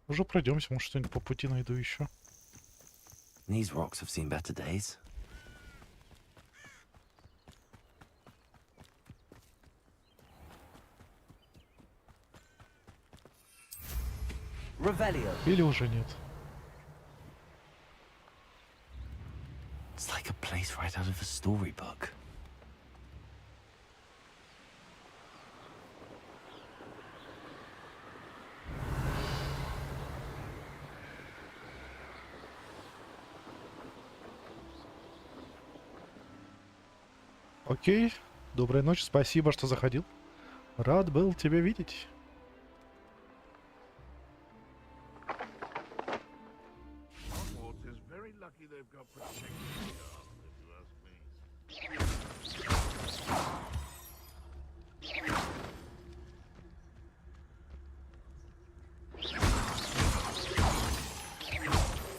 Уже пройдемся, может что-нибудь по пути найду еще. These rocks have seen better days. Revelio. Или уже нет. It's like a place right out of a storybook. Окей. Доброй ночи, спасибо, что заходил. Рад был тебя видеть. Hogwarts is very lucky they've got protection, if you ask me.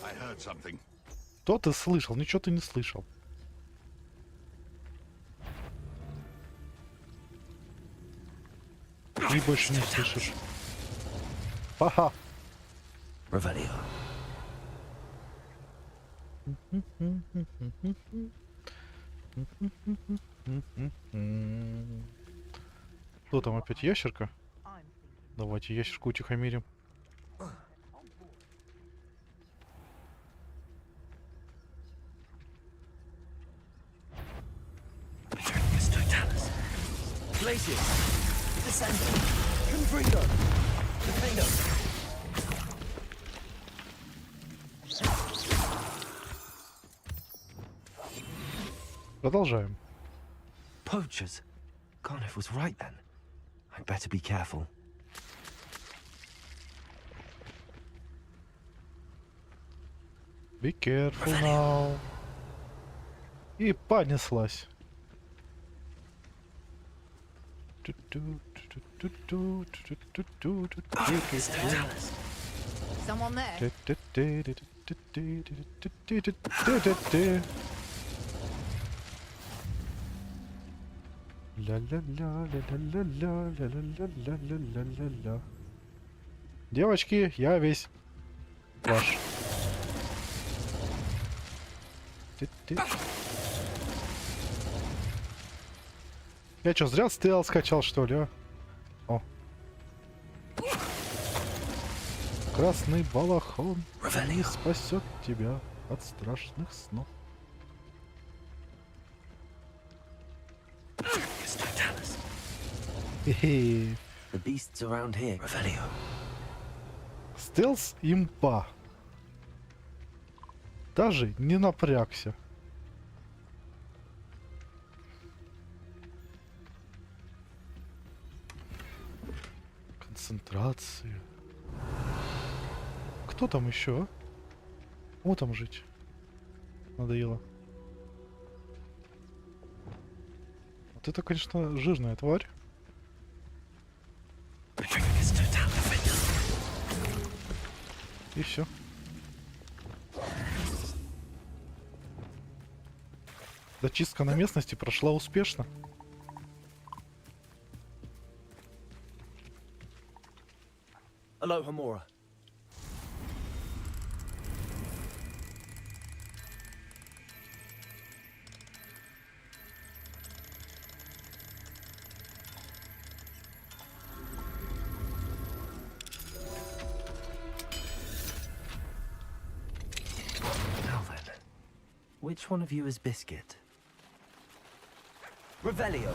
I heard something. Что ты слышал? Ничего ты не слышал. И больше не слышишь. Ага. Revelio. Кто там опять, ящерка? Давайте ящерку утихомирим. Glacier. Descendant. Confringo. Defendo. Продолжаем. Poachers. Garniff was right then. I'd better be careful. Be careful now. И понеслась. Someone there? Ля-ля-ля-ля-ля-ля-ля-ля-ля-ля-ля-ля. Девочки, я весь ваш. Я что, зря стоял, скачал, что ли, а? О. Красный балахон не спасет тебя от страшных снов. Хе-хе. The beasts around here. Revelio. Стелс импа. Даже не напрягся. Концентрация. Кто там еще? Вот там жить. Надоело. Вот это, конечно, жирная тварь. И все. Зачистка на местности прошла успешно. Aloha Mora. Now then, which one of you is Biscuit? Revelio.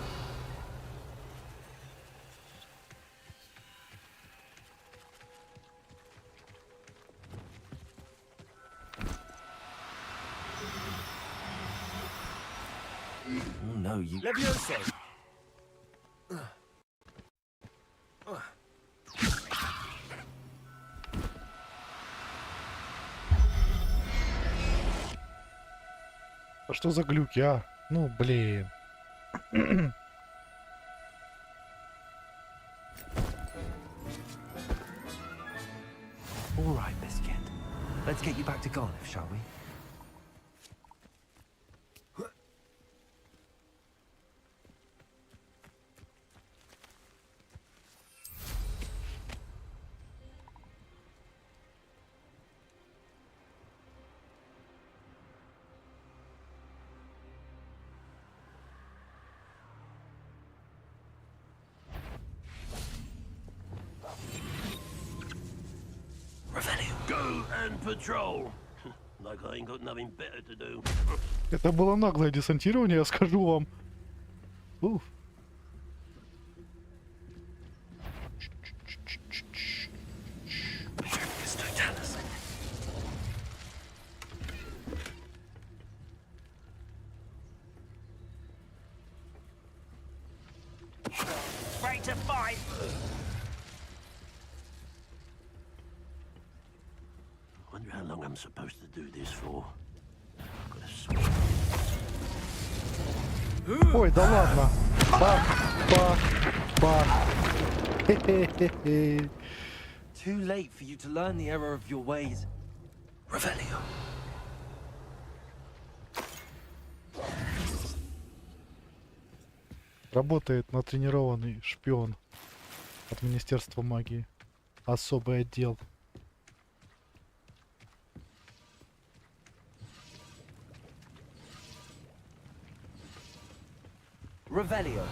Oh no, you. Levioso. А что за глюки, а? Ну, блин. All right, Biscuit. Let's get you back to Garliff, shall we? Go and patrol. Like I ain't got nothing better to do. Это было наглое десантирование, я скажу вам. Уф. Ready to fight. I wonder how long I'm supposed to do this for. Ой, да ладно. Бах, бах, бах. Хе-хе-хе-хе. Too late for you to learn the error of your ways. Revelio. Работает натренированный шпион от Министерства магии. Особый отдел. Revelio.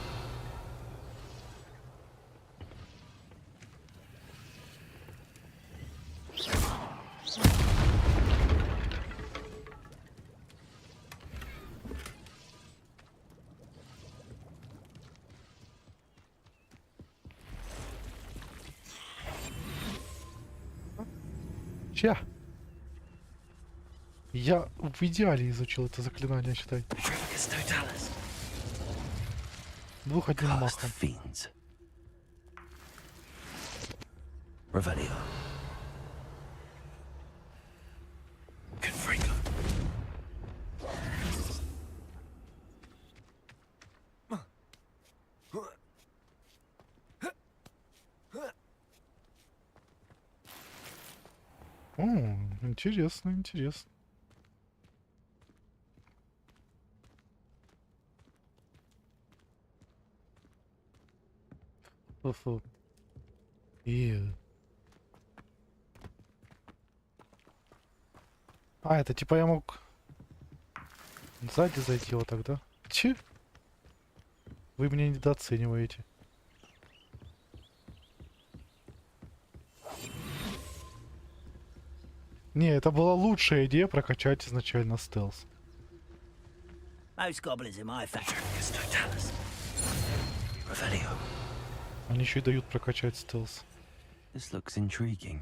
Ча. Я в идеале изучил это заклинание, считай. Двух одним махом. Revelio. О, интересно, интересно. Фу-фу. А, это типа я мог сзади зайти вот так, да? Че? Вы меня недооцениваете. Не, это была лучшая идея прокачать изначально стелс. Most goblins in my factory. Они еще и дают прокачать стелс. This looks intriguing.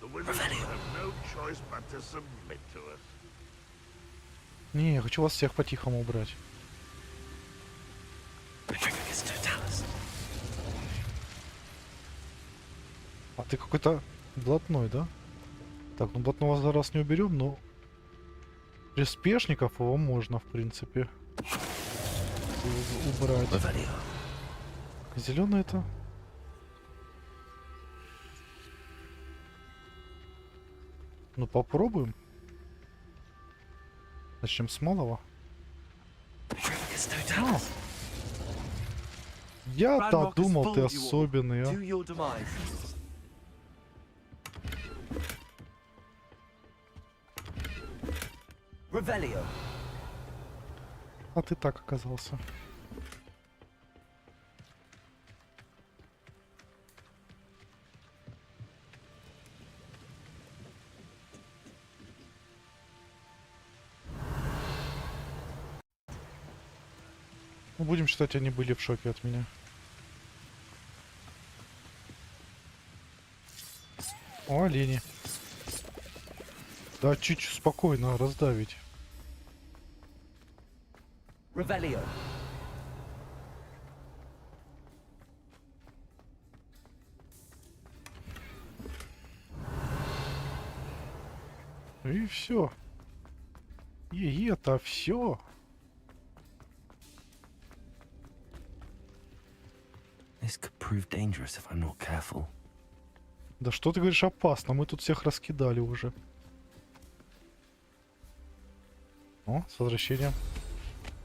The wizards have no choice but to submit to us. Не, я хочу вас всех по-тихому убрать. А ты какой-то блатной, да? Так, ну блатного за раз не уберем, но приспешников его можно, в принципе, убрать. Зеленый это? Ну попробуем. Начнем с малого. А. Я-то думал, ты особенный, а. А ты так оказался. Ну, будем считать, они были в шоке от меня. О, олени. Да чуть спокойно раздавить. Revelio. И все. И это все. This could prove dangerous if I'm not careful. Да что ты говоришь опасно? Мы тут всех раскидали уже. О, с возвращением.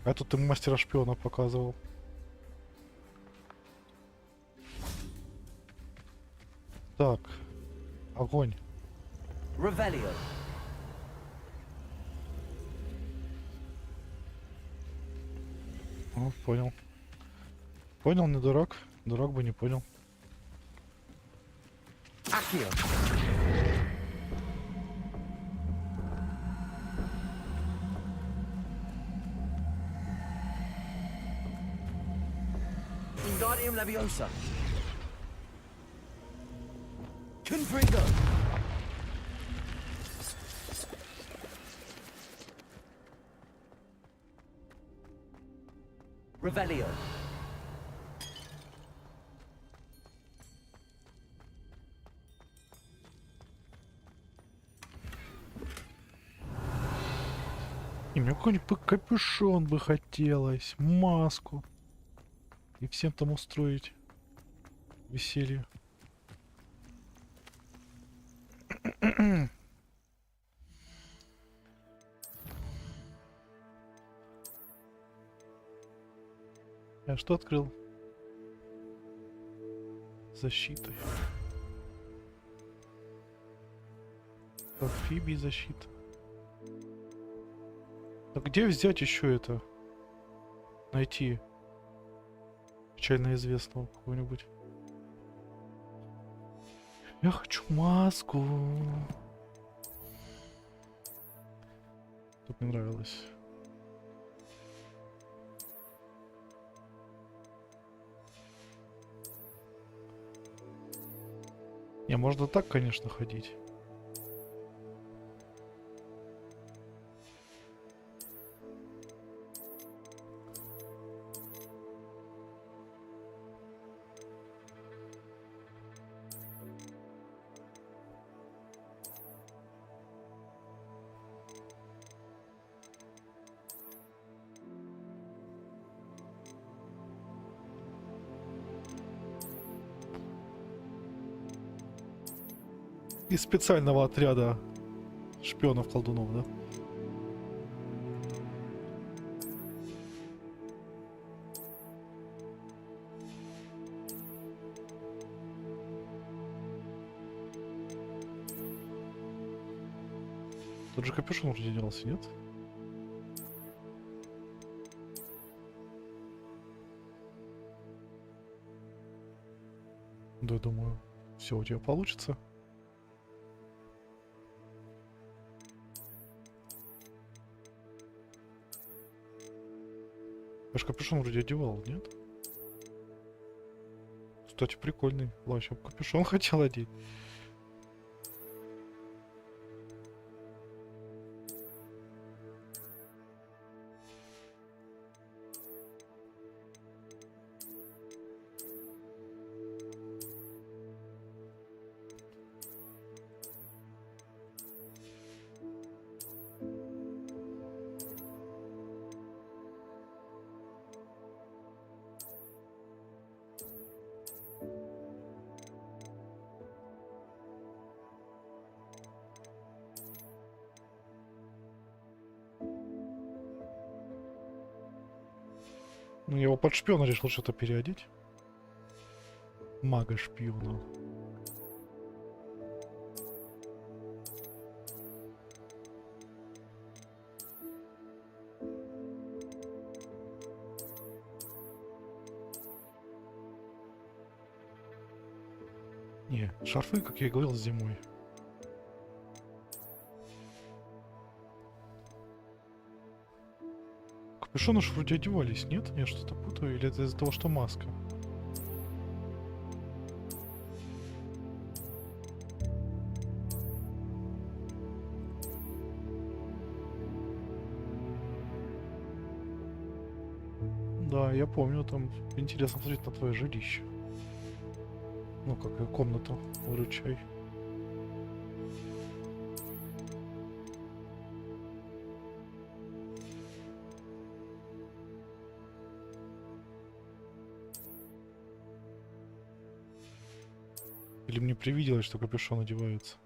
А тут ты мастера шпиона показывал. Так. Огонь. Revelio. О, понял. Понял, не дурак. Дурак бы не понял. Accio. Wingardium Leviosa. Confringo. Revelio. И мне какой-нибудь капюшон бы хотелось, маску. И всем там устроить веселье. Я что открыл? Защитой. Амфибии защита. А где взять еще это? Найти печально известного какого-нибудь. Я хочу маску. Тут мне нравилось. Не, можно так, конечно, ходить. Из специального отряда шпионов-колдунов, да? Тут же капюшон вроде делался, нет? Да, я думаю, все у тебя получится. Я ж капюшон вроде одевал, нет? Кстати, прикольный плащ. Я бы капюшон хотел одеть. Ну, я его под шпиона решил что-то переодеть. Мага-шпиона. Не, шарфы, как я и говорил, зимой. Капюшоны ж вроде одевались, нет? Я что-то путаю, или это из-за того, что маска? Да, я помню, там интересно смотреть на твое жилище. Ну, как и комнату, выручай. Или мне привиделось, что капюшон одевается?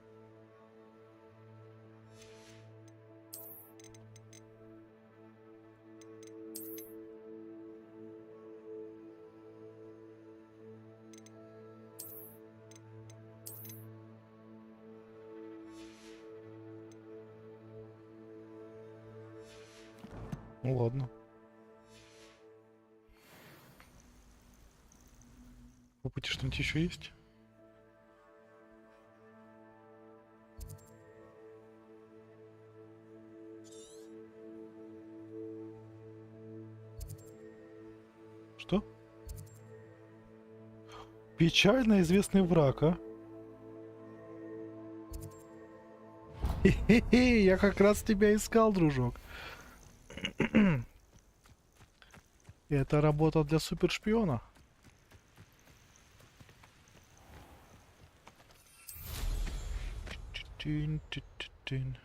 Ну ладно. По пути что-нибудь еще есть? Что? Печально известный враг, а? Хе-хе-хе, я как раз тебя искал, дружок. Это работа для супершпиона. Тин-тин-тин-тин.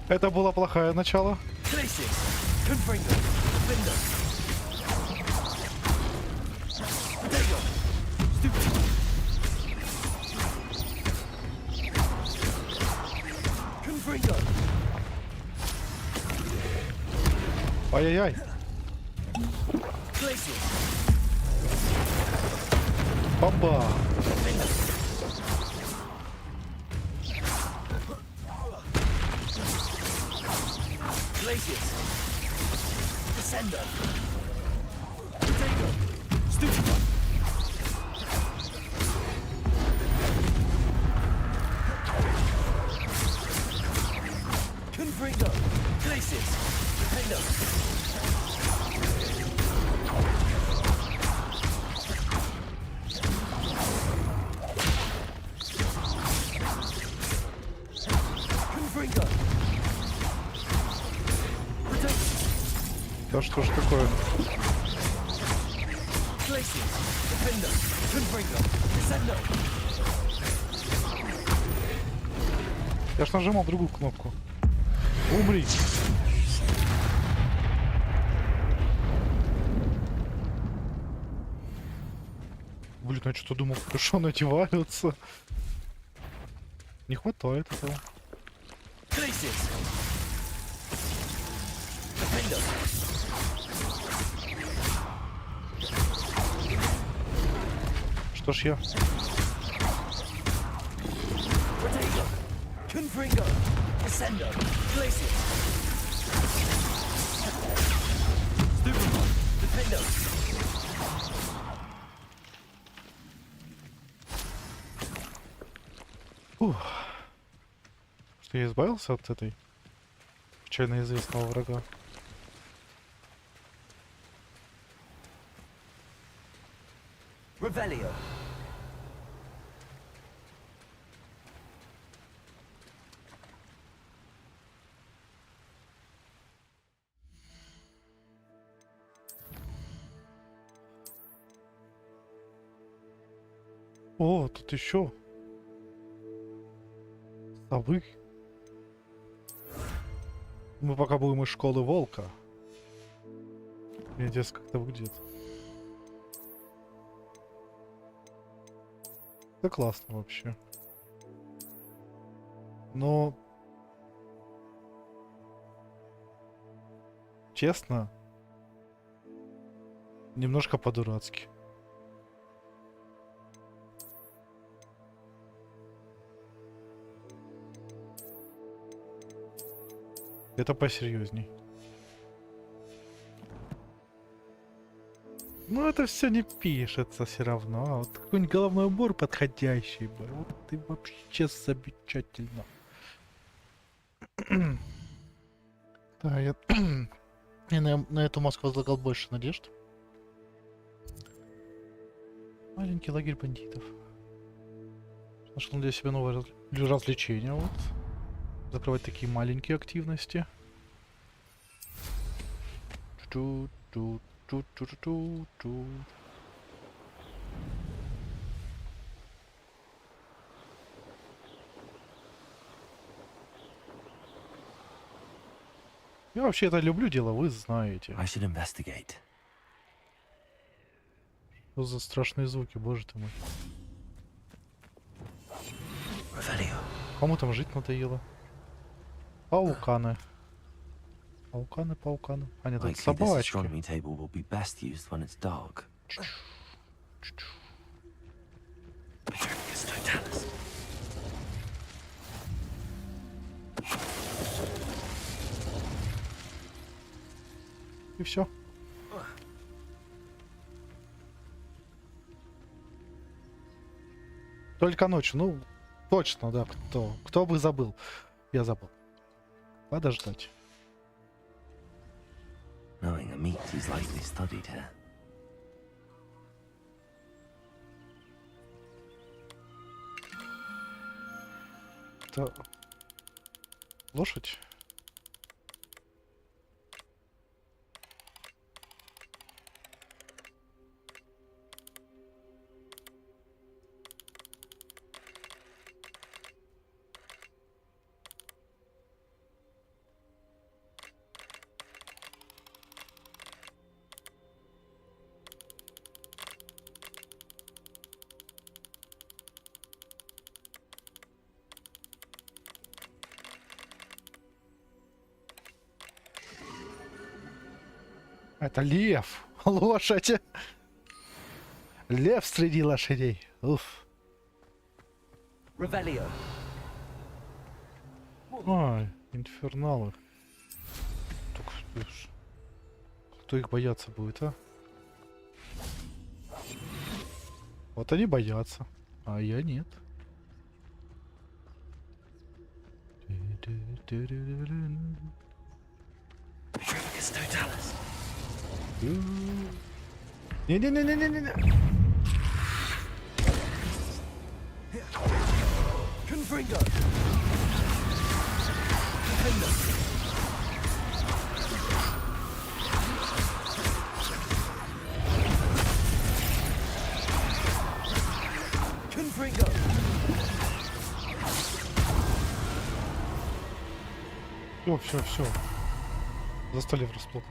Это было плохое начало. Ай-яй-яй. Баба. Да что ж такое? Я ж нажимал другую кнопку. Умри! Блин, я что-то думал, что надеваются. Не хватает этого. Что ж я? Ух. Что я избавился от этой печально известного врага. Revelio. О, тут еще совы. Мы пока будем из школы волка. Мне интересно, как это выглядит. Это классно вообще. Но... Честно, немножко по-дурацки. Это посерьезней. Ну это все не пишется все равно. Вот какой-нибудь головной убор подходящий бы. Вот ты вообще замечательно. Да, И на эту маску возлагал больше надежд. Маленький лагерь бандитов. Нашел для себя новое развлечение. Вот. Закрывать такие маленькие активности. Я вообще это люблю дело, вы знаете. I should investigate. Что за страшные звуки, боже ты мой. Кому там жить надоело? Пауканы. Пауканы. А нет, это собачки. И все. Только ночью, ну, точно, да, кто бы забыл. Я забыл. Подождать. Knowing a meat is likely studied here. Это лошадь? Это лев. Лошадь. Лев среди лошадей. Уф. Ревелио. Ой, инферналы. Кто их бояться будет, а? Вот они боятся, а я нет. Не-не-не-не-не-не. Все. Застали врасплох.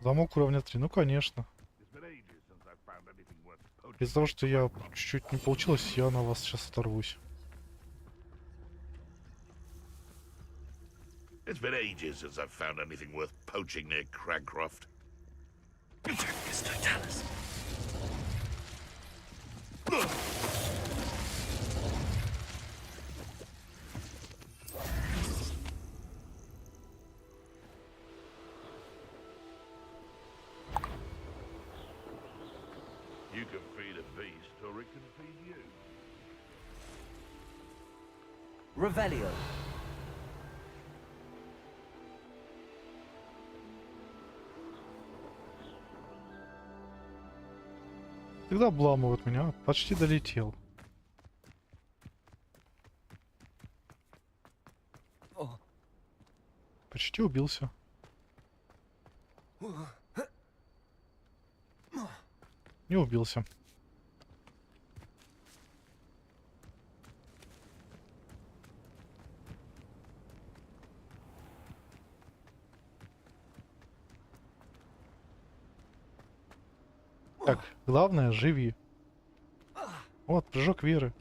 Замок уровня 3, ну конечно. Из-за того, что я чуть-чуть не получилось, я на вас сейчас оторвусь. It's been ages since I've found anything worth poaching near Cragcroft. You can feed a beast, or it can feed you. Revelio. Всегда обламывают меня. Почти долетел. Почти убился. Не убился. Так, главное, живи. Вот, прыжок веры.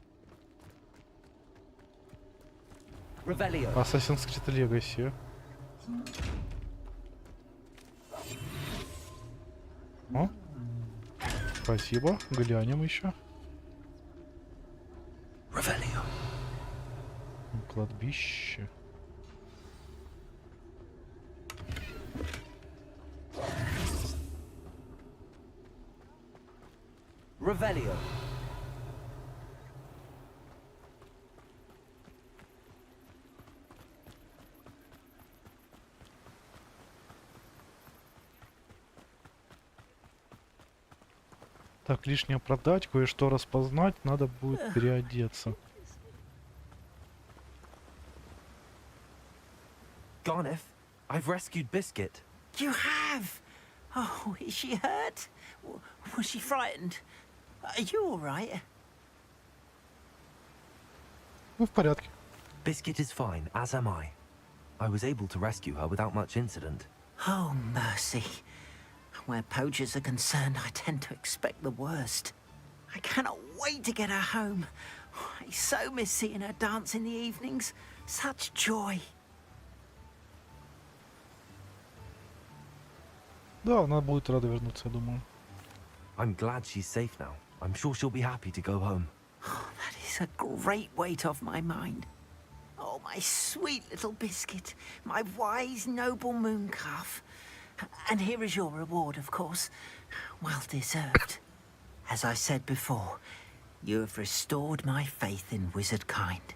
Assassin's Creed Legacy. О, спасибо. Глянем еще. Кладбище. Revelio. Так, лишнее продать, кое-что распознать, надо будет переодеться. Garneth, I've rescued Biscuit. You have? Oh, is she hurt? Was she frightened? Are you all right? Ну, в порядке. Biscuit is fine, as am I. I was able to rescue her without much incident. Oh, mercy. Where poachers are concerned, I tend to expect the worst. I cannot wait to get her home. I so miss seeing her dance in the evenings. Such joy. Да, она будет рада вернуться, я думаю. I'm glad she's safe now. I'm sure she'll be happy to go home. Oh, that is a great weight off my mind. Oh, my sweet little Biscuit, my wise, noble moon calf. And here is your reward, of course. Well deserved. As I said before, you have restored my faith in wizard kind.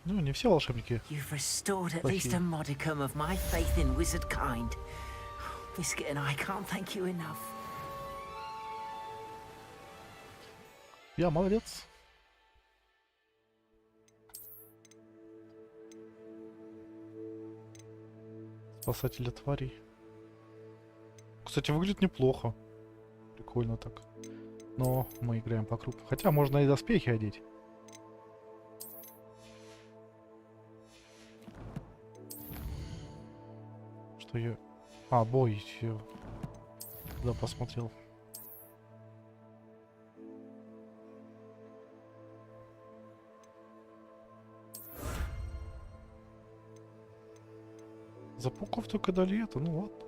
Ну, не все волшебники. You've restored at least a modicum of my faith in wizard kind. Biscuit and I can't thank you enough. Я молодец. Спасатели тварей. Кстати, выглядит неплохо. Прикольно так. Но мы играем по кругу. Хотя можно и доспехи одеть. Что я... А, бой. Да, посмотрел. Запуков только дали это, ну ладно.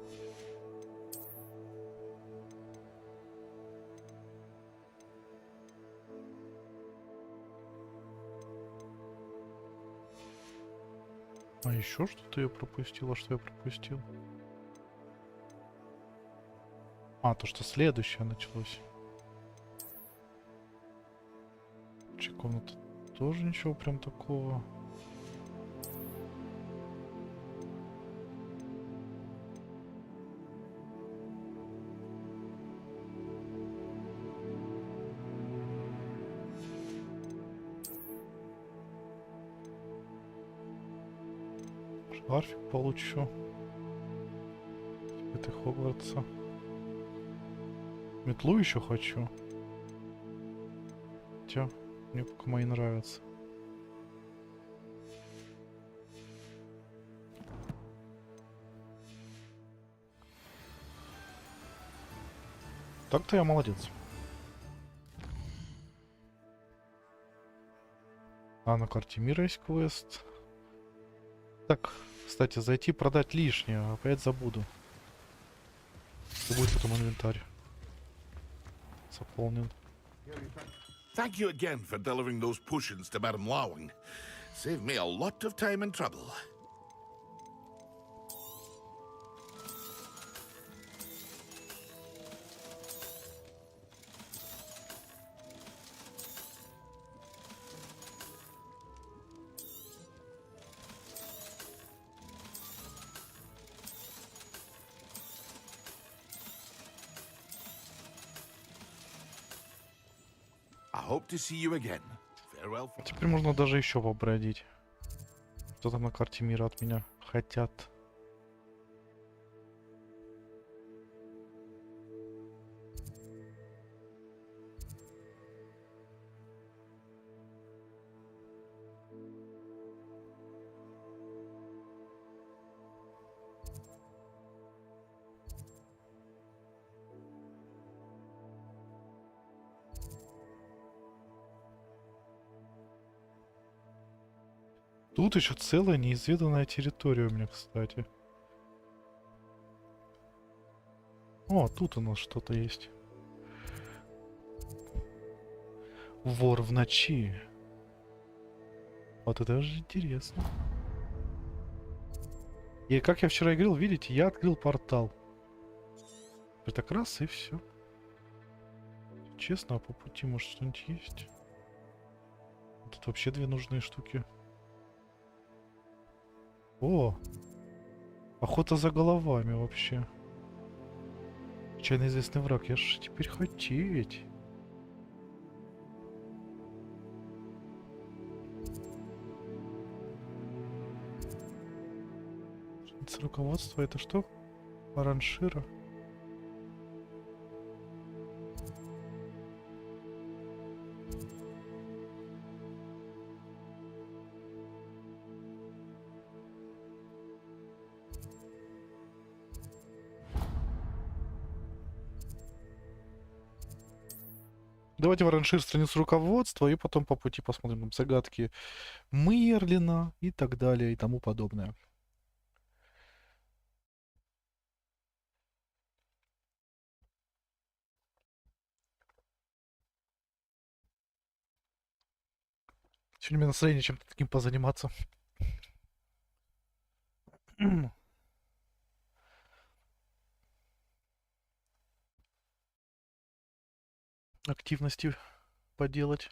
А еще что-то я пропустил, а что я пропустил? А, то, что следующее началось. Комната тоже ничего прям такого. Шарфик получу. Это Хогвартса. Метлу еще хочу. Хотя мне пока мои нравятся. Так-то я молодец. А на карте мира есть квест. Так, кстати, зайти продать лишнее. Опять забуду. И будет потом инвентарь заполнен. Thank you again for delivering those potions to Madame Lawing. Saved me a lot of time and trouble. Hope to see you again. Farewell. Теперь можно даже еще побродить. Что там на карте мира от меня хотят? Тут еще целая неизведанная территория у меня, кстати. О, тут у нас что-то есть. Вор в ночи. Вот это же интересно. И как я вчера и говорил, видите, я открыл портал. Так раз и все. Честно, а по пути может что-нибудь есть? Тут вообще две нужные штуки. О! Охота за головами вообще. Случайно известный враг. Я ж теперь хотеть. Страница руководства. Это что? Оранжира. Давайте в оранжир страницу руководства и потом по пути посмотрим там загадки Мерлина и так далее и тому подобное. Сегодня у меня настроение чем-то таким позаниматься. Активности поделать.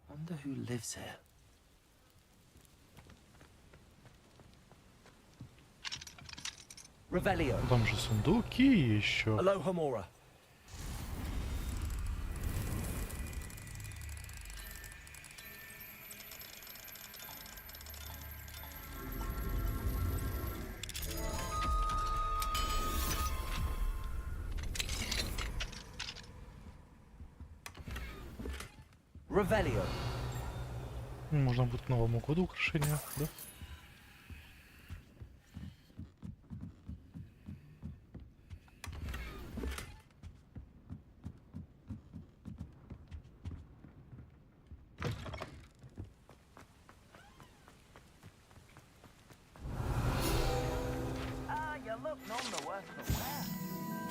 Wonder who lives here. Revelio. Там же сундуки еще. Aloha Mora. Revelio. Можно будет к Новому году украшения, да?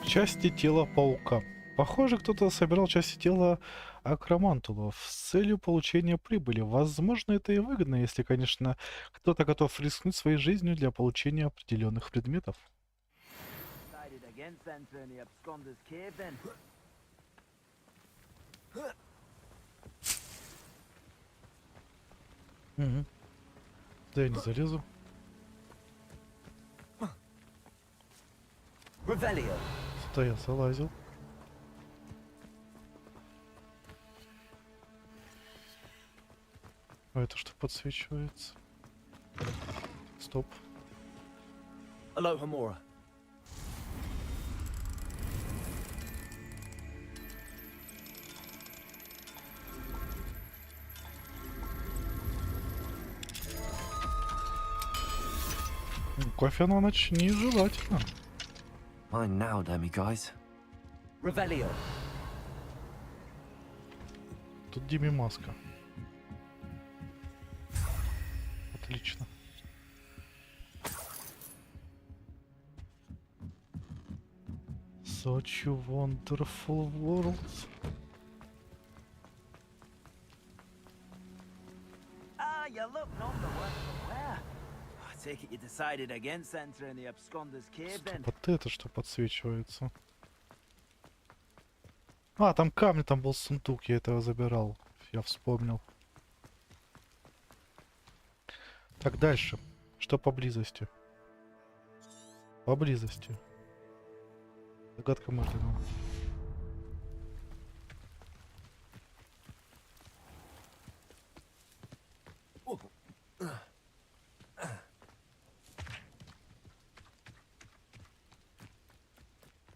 Части тела паука. Похоже, кто-то собирал части тела акромантулов с целью получения прибыли. Возможно, это и выгодно, если, конечно, кто-то готов рискнуть своей жизнью для получения определенных предметов. Угу. Да я не залезу. Сюда я залазил. А это что подсвечивается? Стоп. Aloha Mora. Кофе на ночь нежелательно. Mine now, dummy guys. Revelio. Тут Диме маска. Отлично. Such a wonderful world. Ah, you look none the worse for wear. I take it you decided against entering the absconder's cave then. Вот это что подсвечивается. А, там камни, там был сундук, я этого забирал. Я вспомнил. Так, дальше. Что поблизости? Поблизости. Загадка Мерлина.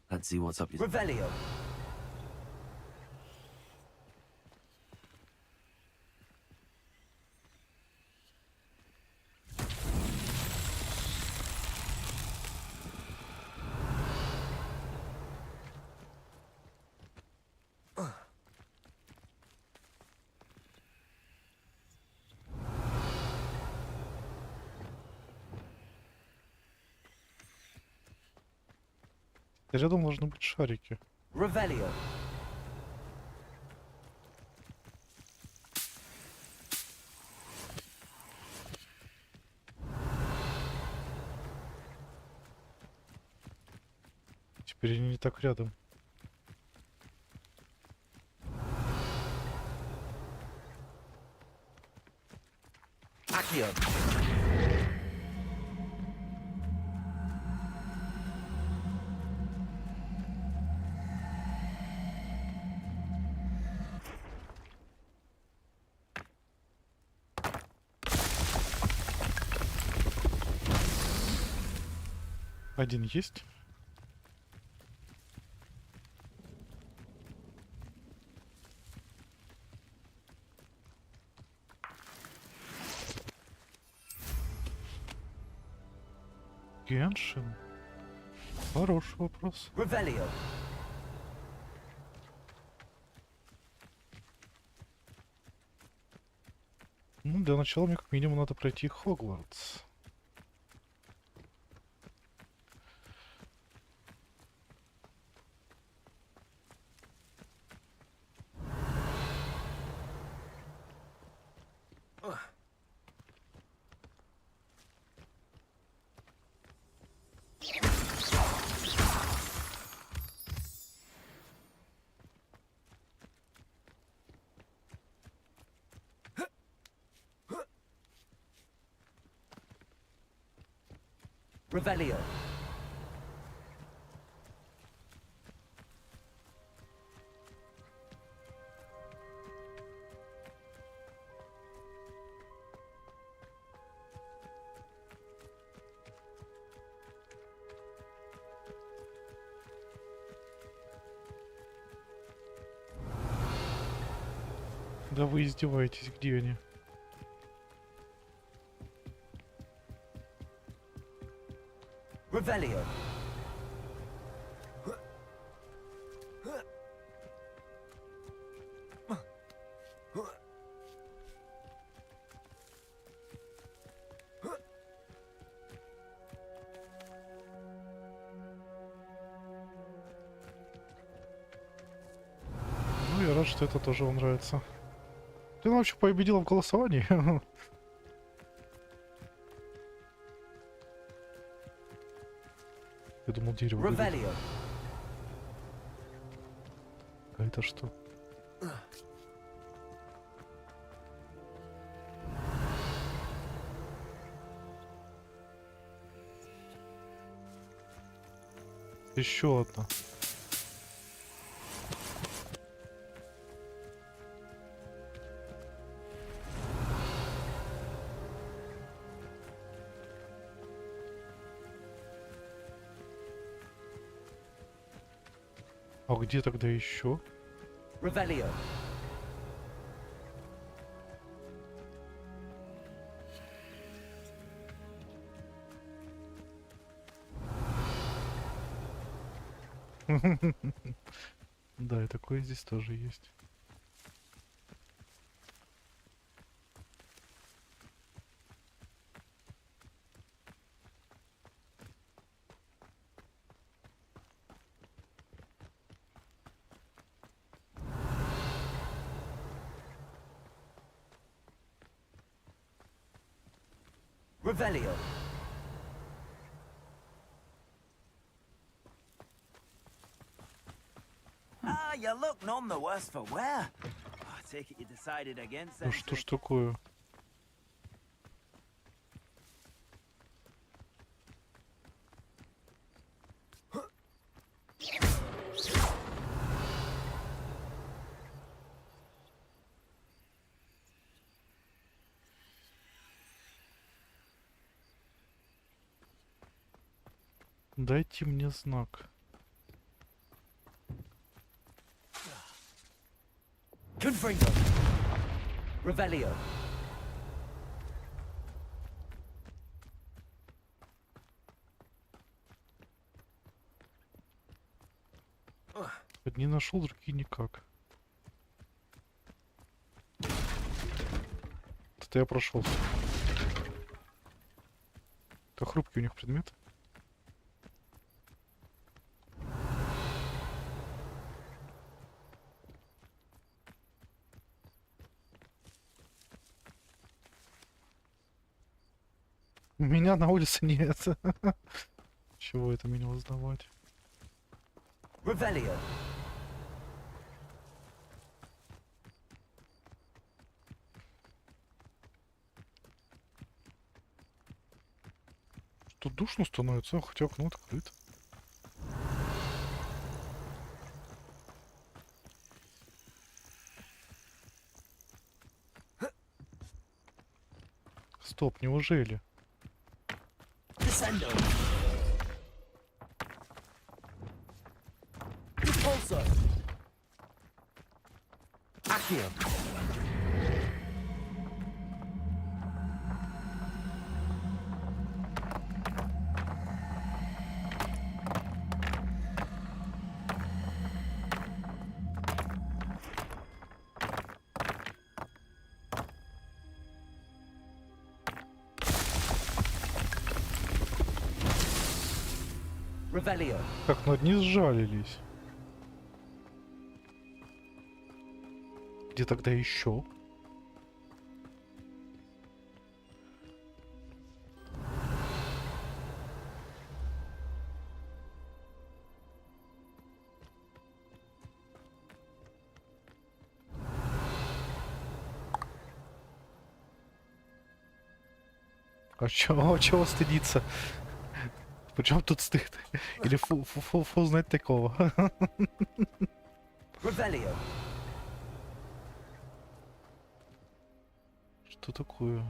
Let's see what's up. Revelio. Рядом должны быть шарики. Revelio. Теперь они не так рядом. Один есть. Геншин? Хороший вопрос. Ну, для начала мне как минимум надо пройти Хогвартс. Revelio. Да вы издеваетесь, где они? Revelio. Ну, я рад, что это тоже вам нравится. Ты вообще победила в голосовании? Я думал, дерево будет. А это что? Еще одна. А где тогда еще? Revelio. Да, и такое здесь тоже есть. Revelio. Ah, you look none the worse for wear. I take it you decided against Ну что ж такое? Дайте мне знак. Confringo. Revelio. Одни нашел, другие никак. Это я прошел. Это хрупкий у них предмет. Меня на улице нет. Чего это меня узнавать? Revelio. Тут душно становится, хотя окно открыто. Стоп, неужели? Descendo. Repulso. Accio. Revelio. Как на дни сжалились. Где тогда еще? А чего стыдиться? Причем тут стыд? Или фу знать такого? Revelio. Что такое?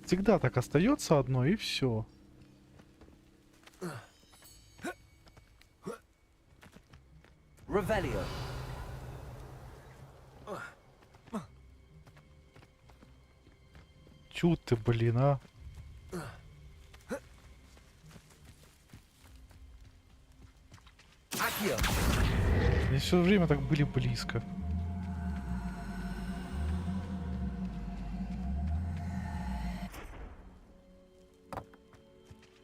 Всегда так остается одно и все. Revelio. Чё ты, блин, а? Accio. Они все время так были близко.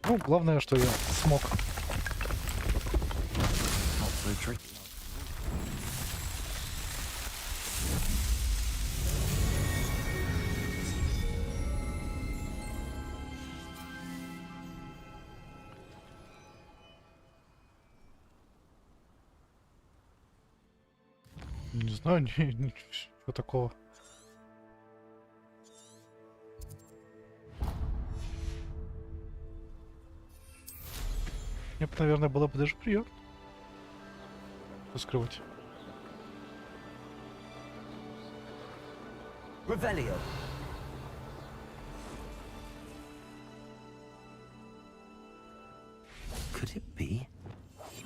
Ну, главное, что я смог. Не знаю, ничего такого. Мне бы, наверное, было бы даже приятно. Что скрывать. Revelio. Could it be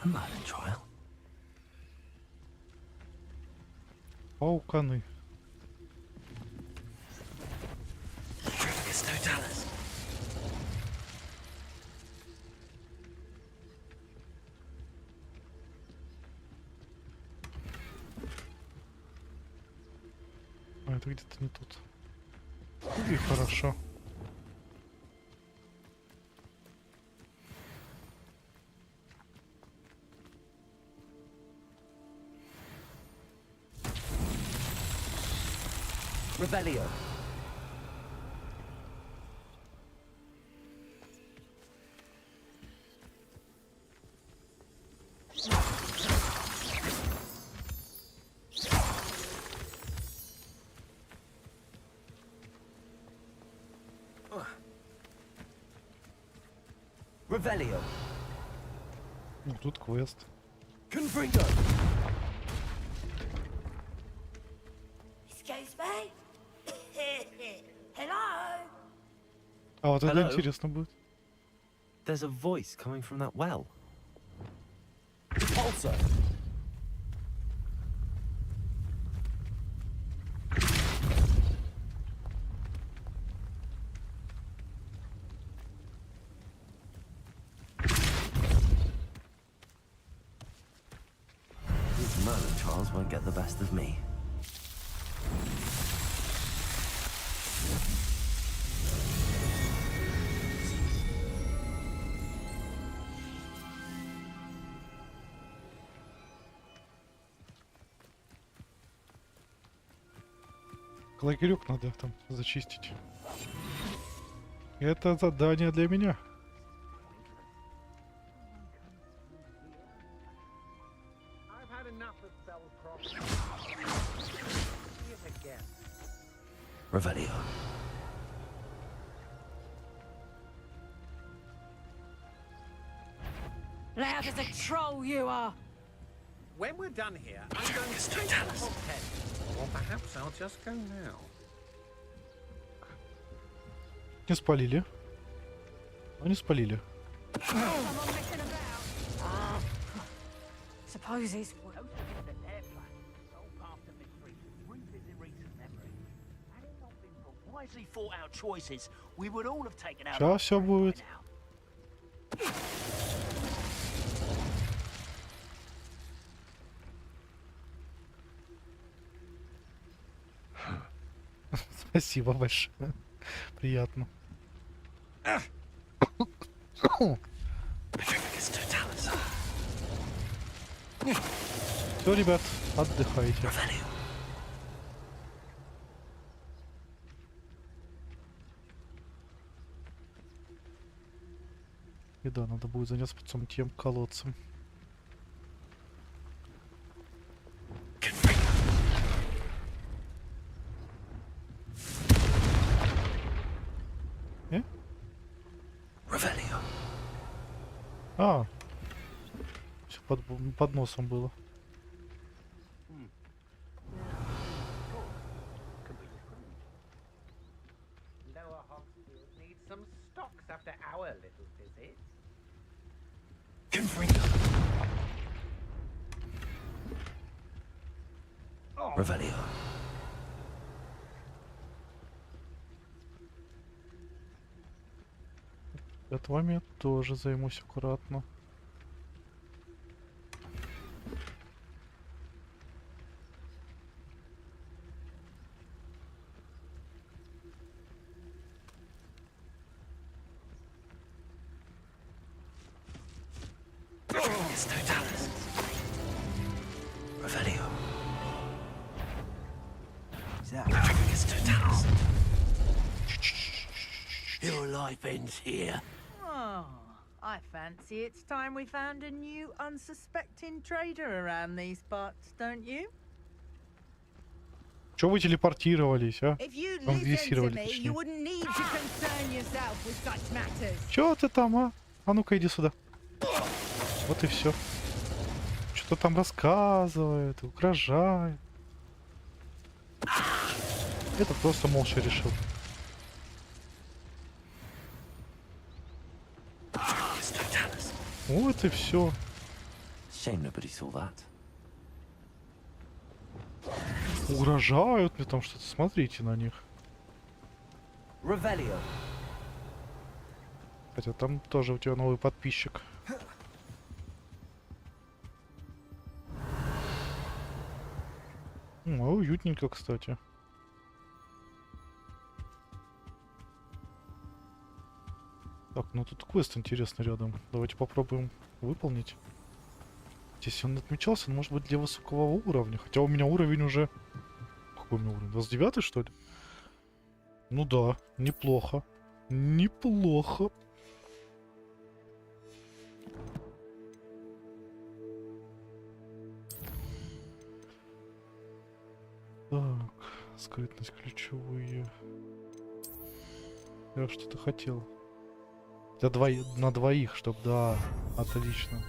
a murder trial? Пауканы. А, это где-то не тут. И хорошо. Revelio. Revelio. Ну, тут квест. Confringo. Excuse me? Hello? А вот это Hello? интересно будет. There's a voice coming from that well. Repulso. These murder trials won't get the best of me. лагерек надо там зачистить. Это задание для меня. Revelio. Loud as a troll you are! When we're done here, I'm going straight to the Hoghead. Or perhaps I'll just go now. Не спалили. Они спалили. Suppose he's... Wisely thought out choices, we would all have taken out. Сейчас все будет. Спасибо большое. Приятно. Все, ребят, отдыхайте. И да, надо будет заняться потом тем колодцем. А, все под носом было. Revelio. Вами я тоже займусь аккуратно. Your life ends here. Oh, I fancy it's time we found a new unsuspecting trader around these parts, don't you? Чё вы телепортировались, а? If you'd Вам listen to висировали, me, точнее. you wouldn't need to concern yourself with such matters. Чё ты там, а? А ну-ка иди сюда. Вот и все. Что-то там рассказывает, угрожает. Это просто молча решил. Вот и все. Shame nobody saw that. Угрожают мне там что-то. Смотрите на них. Revelio. Хотя там тоже у тебя новый подписчик. Уютненько, кстати. Так, ну тут квест интересный рядом. Давайте попробуем выполнить. Если он отмечался, он может быть для высокого уровня. Хотя у меня уровень уже... Какой у меня уровень? 29, что ли? Ну да, неплохо. Неплохо. Так, скрытность ключевые. Я что-то хотел. На двоих, чтобы, да, отлично.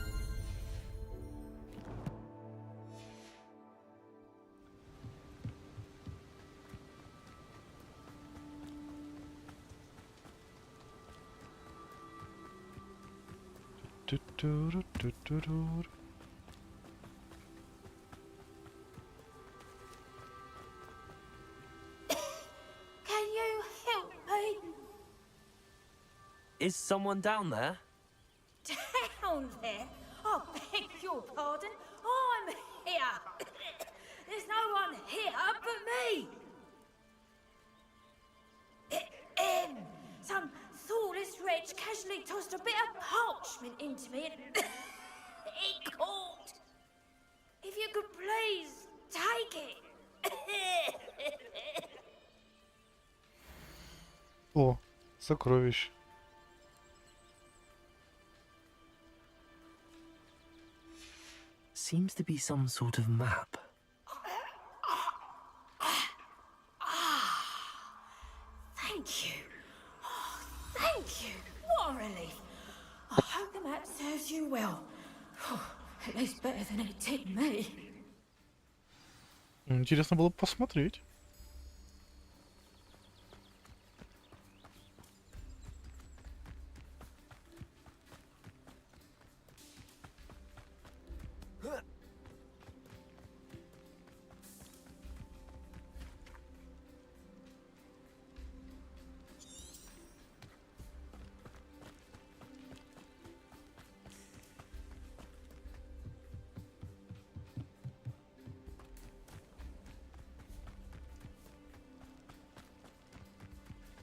Can you help me? Is someone down there? Down there? I beg your pardon. I'm here. There's no one here but me. Some thoughtless wretch casually tossed a bit of parchment into me and it caught. If you could please take it. О, сокровище. Seems to be some sort of map. Thank you. Oh, thank you. What a relief. I hope the map serves you well. At least better than it did me. Интересно было бы посмотреть.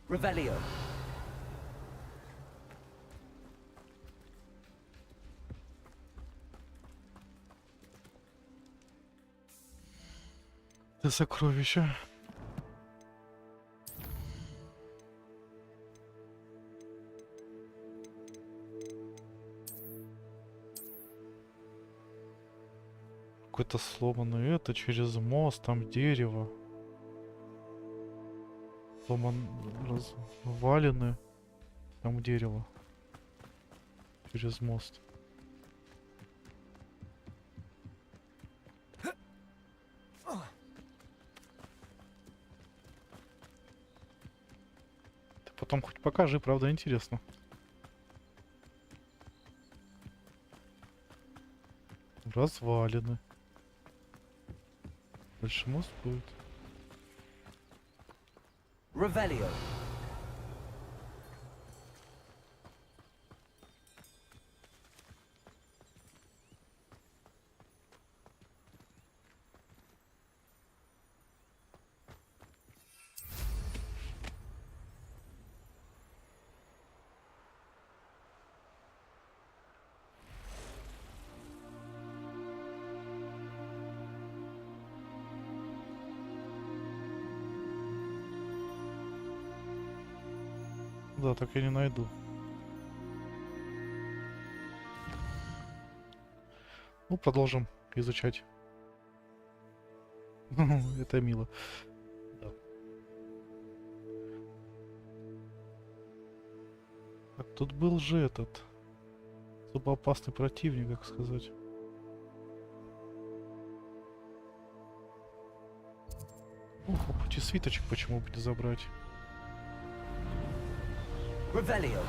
Revelio. Это сокровище. Какой-то сломанный это через мост, там дерево. Развалины. Там дерево. Через мост. Ты потом хоть покажи, правда, интересно. Развалины. Дальше мост будет. Revelio. Да, так я не найду. Ну, продолжим изучать. Это мило. Да. Так, тут был же этот особо опасный противник, как сказать. Ух, по пути свиточек почему бы не забрать? Revelio.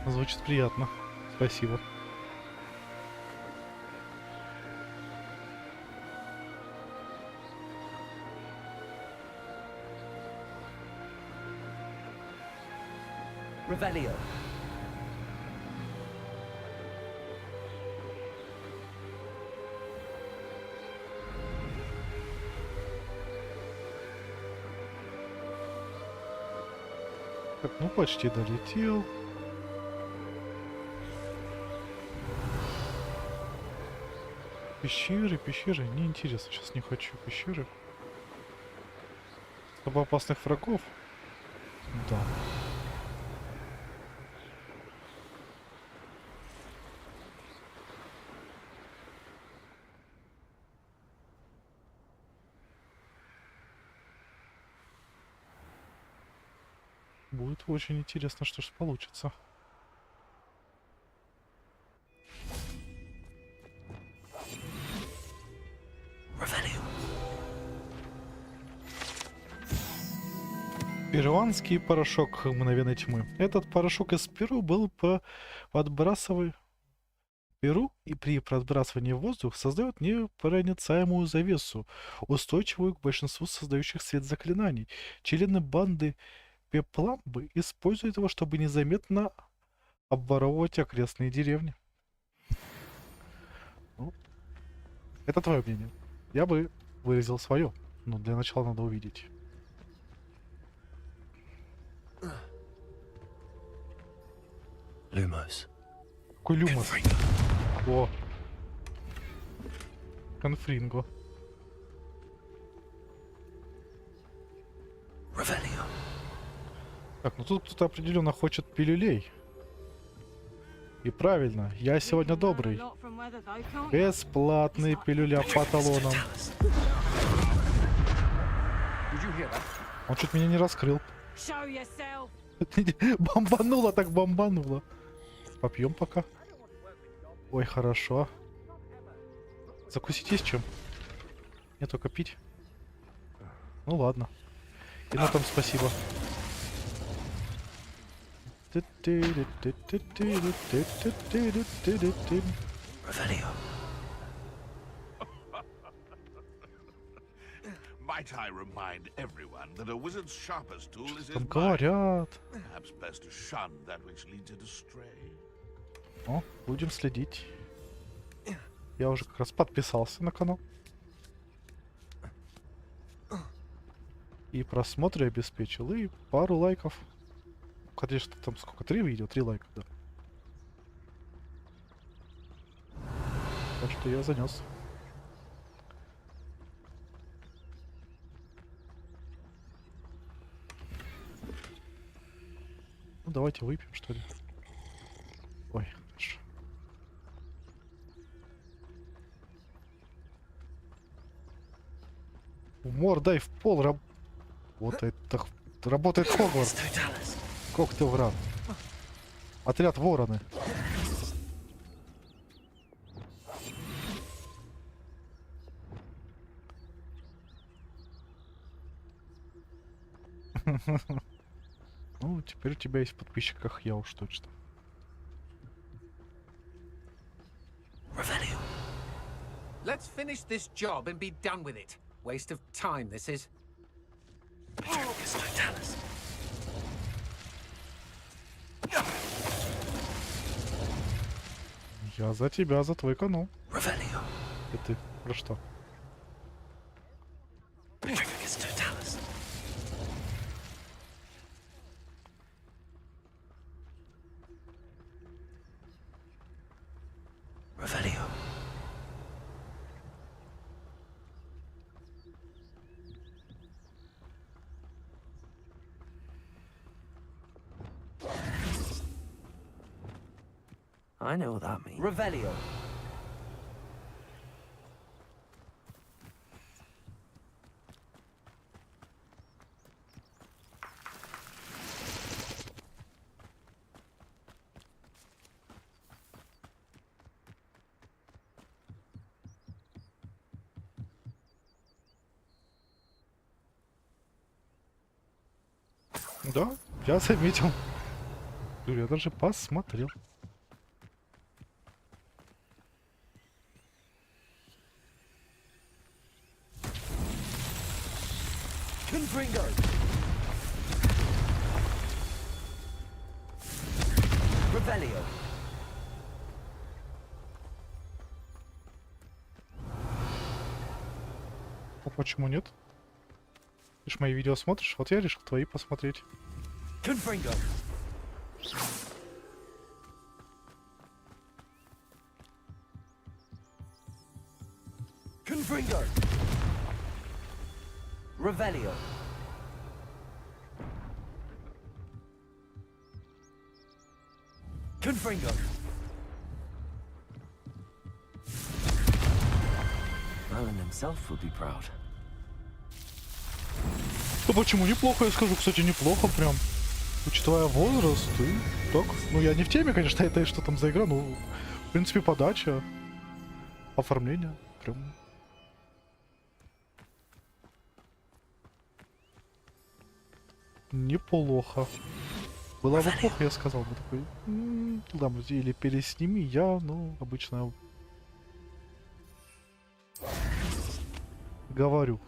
Звучит приятно. Спасибо. Revelio. Так, ну почти долетел. Пещеры. Неинтересно, сейчас не хочу пещеры. Особо опасных врагов. Да. Будет очень интересно, что же получится. Перуанский порошок мгновенной тьмы. Этот порошок из Перу был Перу и при подбрасывании в воздух создает непроницаемую завесу, устойчивую к большинству создающих свет заклинаний. Члены банды Пепламбы используют его, чтобы незаметно обворовывать окрестные деревни. Ну, это твое мнение. Я бы выразил свое. Но для начала надо увидеть. Lumos. Какой люмос? О. Конфринго. Так, ну тут кто-то определенно хочет пилюлей. И правильно, я сегодня добрый. Бесплатные пилюля по талонам. Он чуть меня не раскрыл. Бомбануло так бомбануло. Попьем пока. Ой, хорошо. Закусить есть чем? Мне только пить. Ну ладно. И на том спасибо. Might I remind everyone that a wizard's sharpest tool is his Там mind. говорят. Perhaps best to shun that which leads it astray. О, будем следить. Я уже как раз подписался на канал. И просмотры обеспечил, и пару лайков. Конечно, там сколько? 3 видео? 3 лайка, да. Так что я занес. Ну, давайте выпьем, что ли. Ой, хорошо. Умор дай в пол, вот это работает Хогвартс. Как ты враг? Отряд вороны. Ну, теперь у тебя есть в подписчиках я уж точно. Let's finish this job and be done with it. Waste of time, this is. Я за тебя, за твой канал. И ты про что? I know what that means. Revelio. Да, я заметил. Я даже посмотрел. Fingolt. Revelio. А почему нет? Ты ж мои видео смотришь? Вот я решил твои посмотреть. Fingolt. Fingolt. Revelio. Fingolt. Merlin himself would be proud. Ну почему неплохо, я скажу, кстати, неплохо прям. Учитывая возраст, и так, ну я не в теме, конечно, это и что там за игра, но в принципе подача, оформление, прям. Неплохо. Было бы плохо, я сказал бы такой, да, или пересними, я, ну, обычно говорю.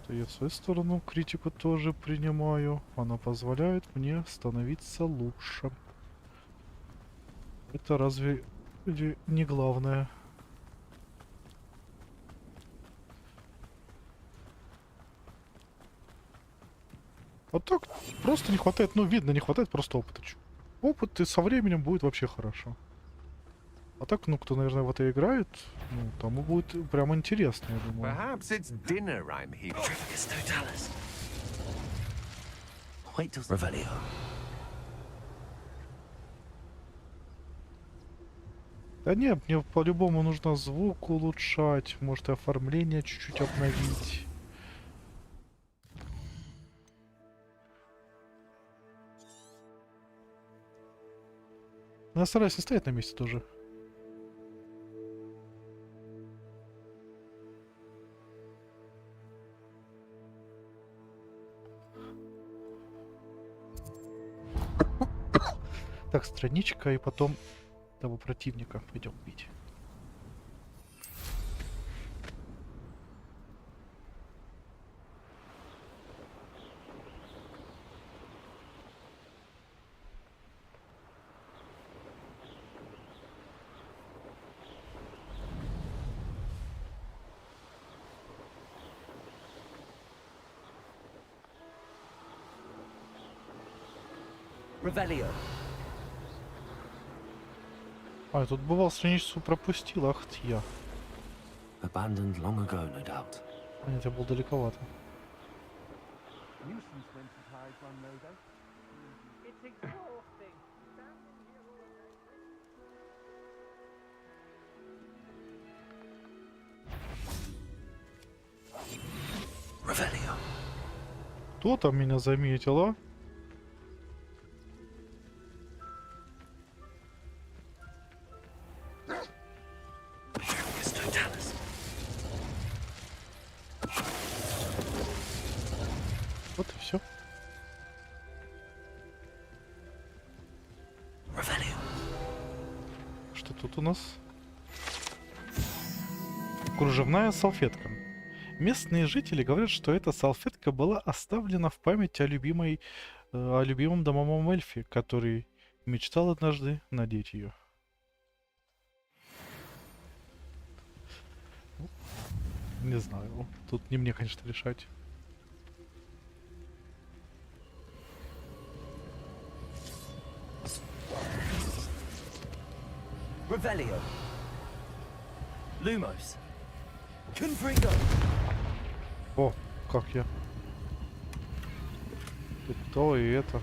Я в свою сторону критику тоже принимаю. Она позволяет мне становиться лучше. Это разве не главное? Вот так просто не хватает, ну видно, не хватает просто опыта. Опыт и со временем будет вообще хорошо. А так, ну кто, наверное, в это играет, ну тому будет прям интересно, я думаю. Perhaps it's dinner I'm here. Wait till Revelio. Да нет, мне по-любому нужно звук улучшать, может и оформление чуть-чуть обновить. Но я стараюсь не стоять на месте тоже. Так, страничка, и потом того противника пойдем бить. Revelio. А, я тут бывал страницу пропустил, ах ты я. Abandoned long ago, no doubt. А нет, я был далековато. Revelio. Кто там меня заметил, а? Вот и все. Что тут у нас? Кружевная салфетка. Местные жители говорят, что эта салфетка была оставлена в память о любимом домовом эльфе, который мечтал однажды надеть ее. Не знаю. Тут не мне, конечно, решать. Revelio. Lumos. Confringo. О, как я. И то, и это.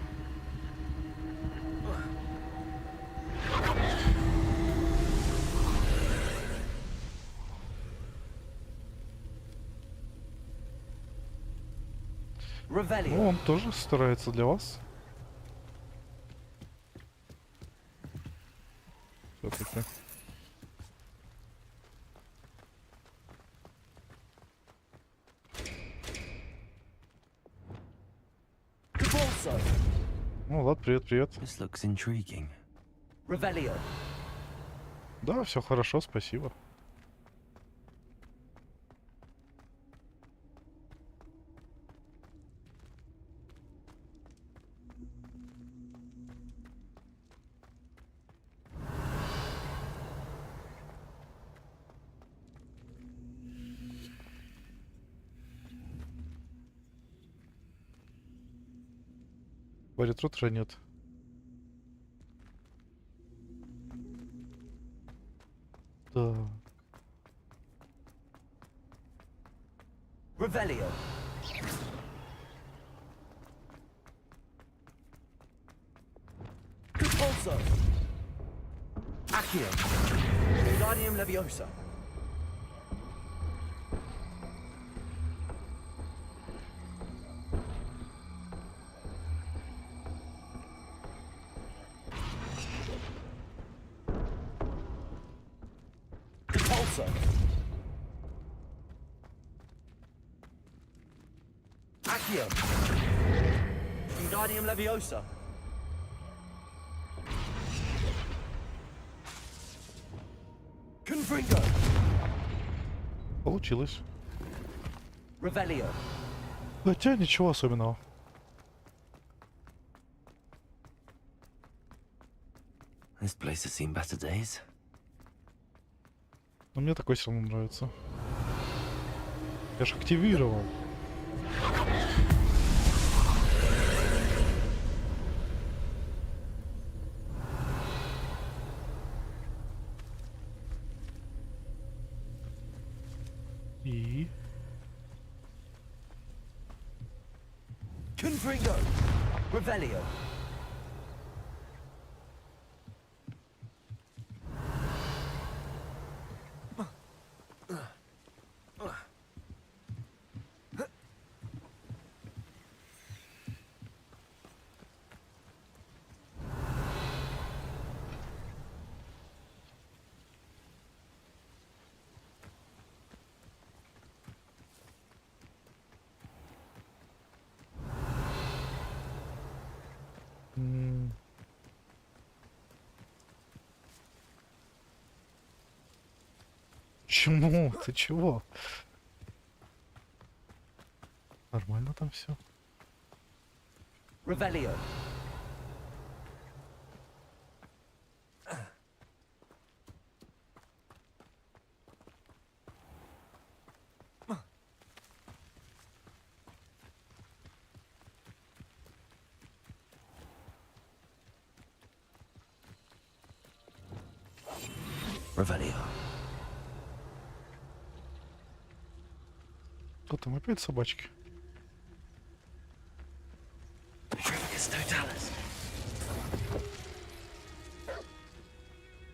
Ну, он тоже старается для вас. Все-таки. Ну ладно, привет. This looks intriguing. Revelio. Да, все хорошо, спасибо. Варит уже нет. Так. Revelio. Compulso. Accio. Wingardium Leviosa. Compulso. Accio. Wingardium Leviosa. Confringo. Получилось. Revelio. Хотя ничего особенного. This place has seen better days. Но мне такой все равно нравится. Я ж активировал. И... Confringo! Revelio! Чему? Ты чего? Нормально там все. Revelio. Revelio. Кто там опять собачки?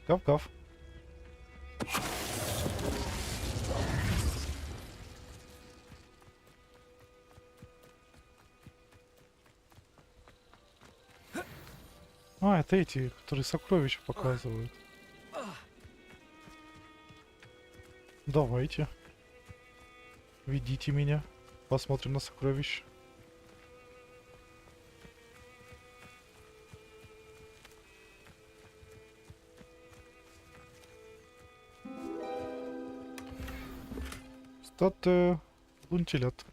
Гав-гав. А, это эти, которые сокровища показывают. Давайте. Ведите меня. Посмотрим на сокровища. Статуя лунтилят.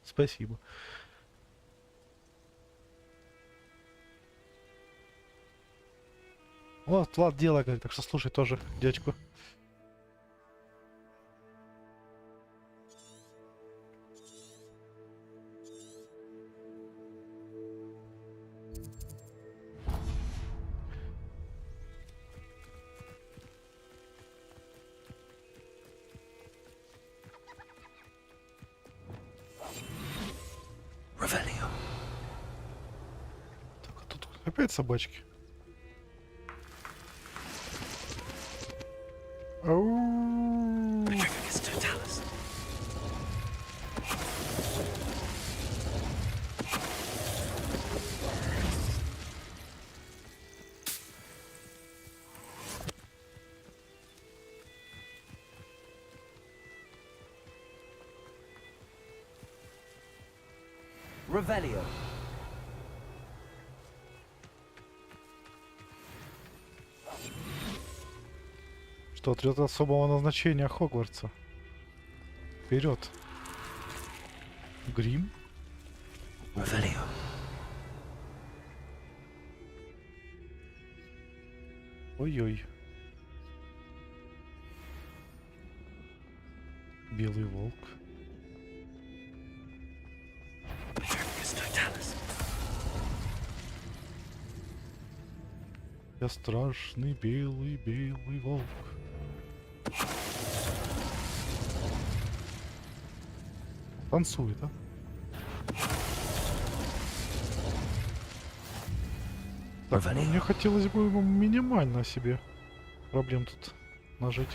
Спасибо. Вот, Влад дело, говорит, так что слушай тоже дядьку. Опять собачки. Ау. Revelio. Что, отряд особого назначения Хогвартса. Вперед. Грим. Revelio. Ой-ой. Белый волк. Я страшный белый волк. Танцует, а? Так, ну, мне хотелось бы минимально себе проблем тут нажить.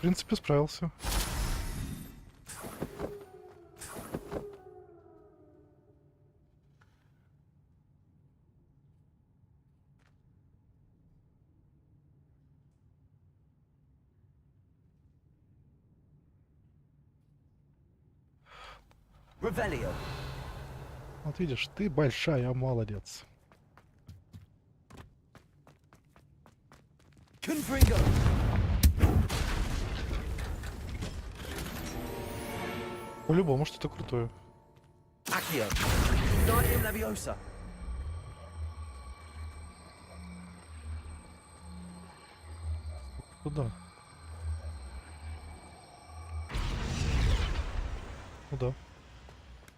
принципе, справился. Revelio. Вот видишь, ты большая молодец. Confringo. По-любому что-то крутое. Accio. Guardium Leviosa. Куда? Куда?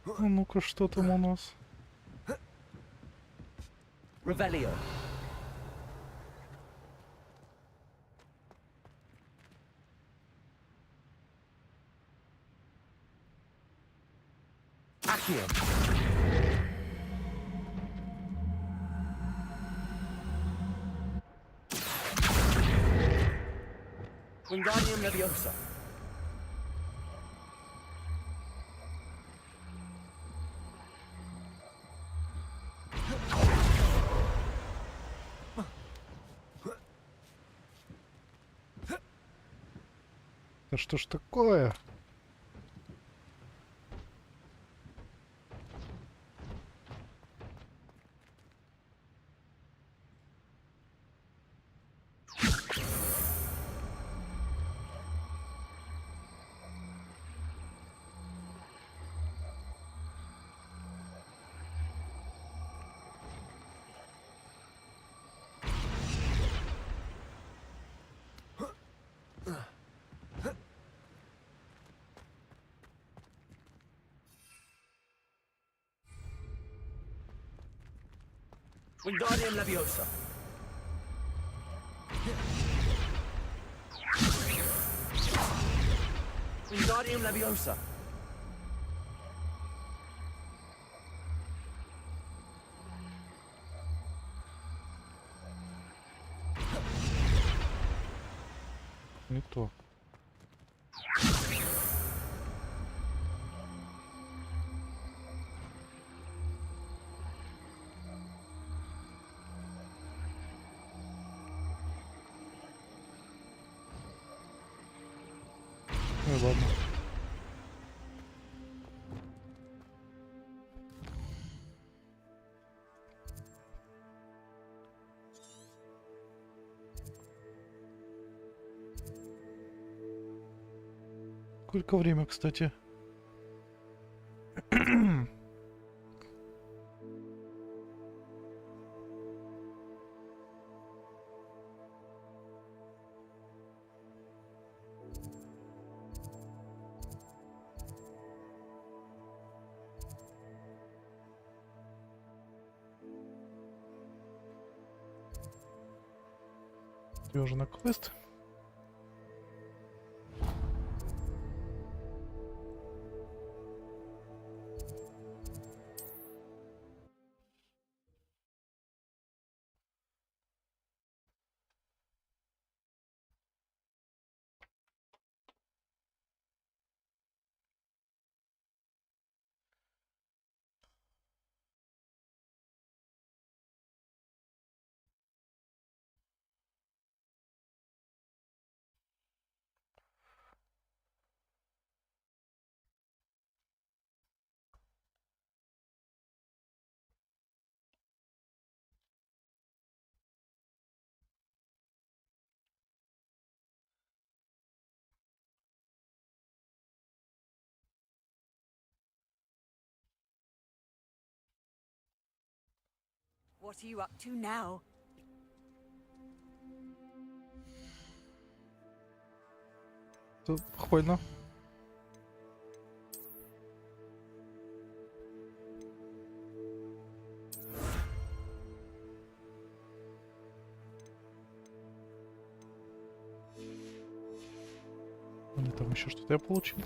А ну-ка, что там у нас? Revelio. Accio. Wingardium Leviosa. Да что ж такое? Wingardium Leviosa. Wingardium Leviosa. Не то. Ну и ладно. Сколько время, кстати? Я уже на квест. What are you up to now? Похвально. Или там еще что-то я получил?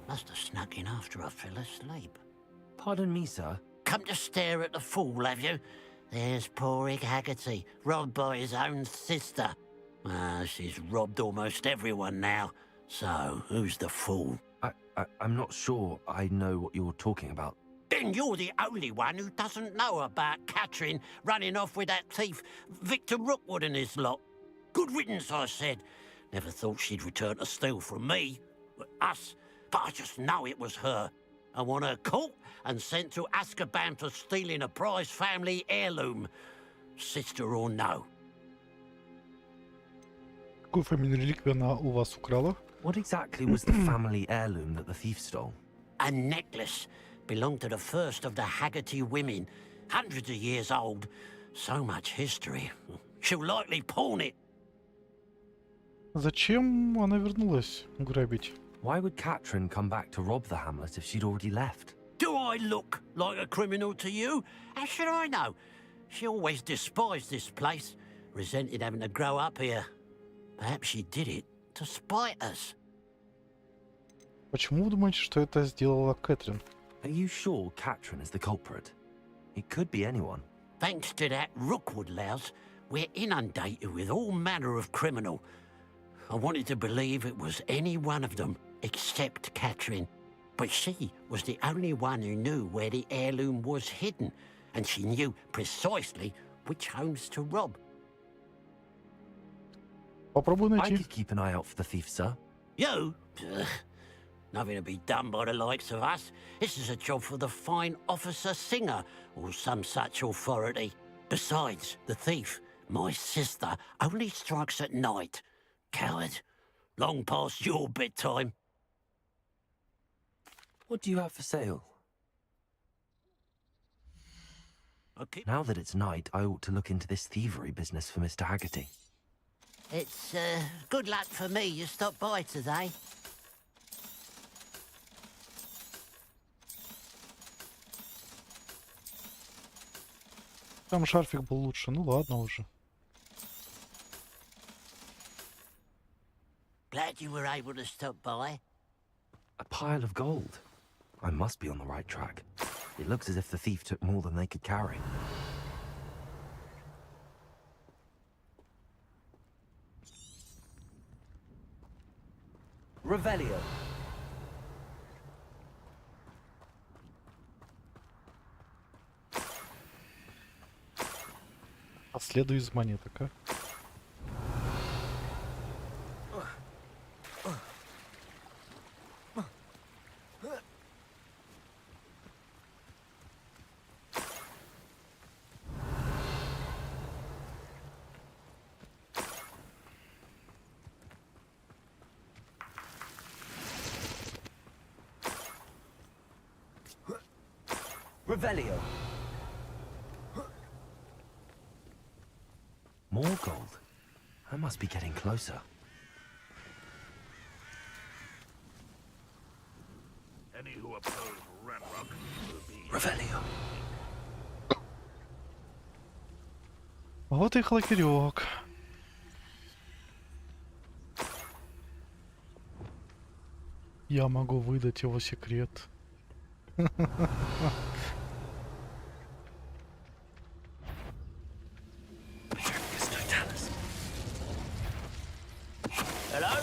Must have snuck in after I fell asleep. Pardon me, sir. Come to stare at the fool, have you? There's poor Ig Haggerty, robbed by his own sister. She's robbed almost everyone now. So, who's the fool? I'm not sure I know what you're talking about. Then you're the only one who doesn't know about Catherine running off with that thief, Victor Rookwood and his lot. Good riddance, I said. Never thought she'd return to steal from me, us, but I just know it was her. I want her caught and sent to Azkaban for stealing a prize family heirloom. Sister or no. Какую фамильную реликвию она у вас украла? What exactly was the family heirloom that the thief stole? A necklace belonged to the first of the Haggerty women. Hundreds of years old. So much history. She'll likely pawn it. Зачем она вернулась грабить? Why would Catherine come back to rob the hamlet if she'd already left? Do I look like a criminal to you? How should I know? She always despised this place, resented having to grow up here. Perhaps she did it to spite us. Почему вы думаете, что это сделала Кэтрин? Are you sure Catherine is the culprit? It could be anyone. Thanks to that Rookwood louse, we're inundated with all manner of criminal. I wanted to believe it was any one of them, except Catherine. But she was the only one who knew where the heirloom was hidden, and she knew precisely which homes to rob. Попробуй I найти. could keep an eye out for the thief, sir. You? Ugh. Nothing to be done by the likes of us. This is a job for the fine officer singer, or some such authority. Besides, the thief, my sister, only strikes at night. Coward. Long past your bedtime. What do you have for sale? Now that it's night, I ought to look into this thievery business for Mr. Haggerty. It's good luck for me you stopped by today. Там шарфик был лучше. Ну ладно уже. Glad you were able to stop by. A pile of gold. I must be on the right track. It looks as if the thief took more than they could carry. Revelio. Последуй из монеток, а? Revelio. More gold. I must be getting closer. Any who oppose Ranrokkom will be... Revelio. Вот и хлакерек. Я могу выдать его секрет. Hello?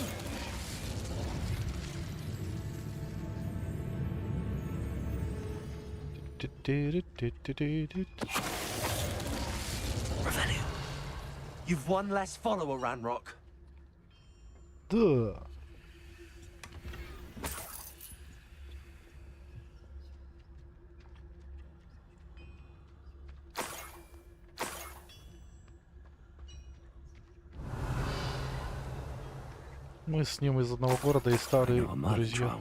Revelio. You've one less follower, Ranrock. Да. Мы с ним из одного города и старые друзья.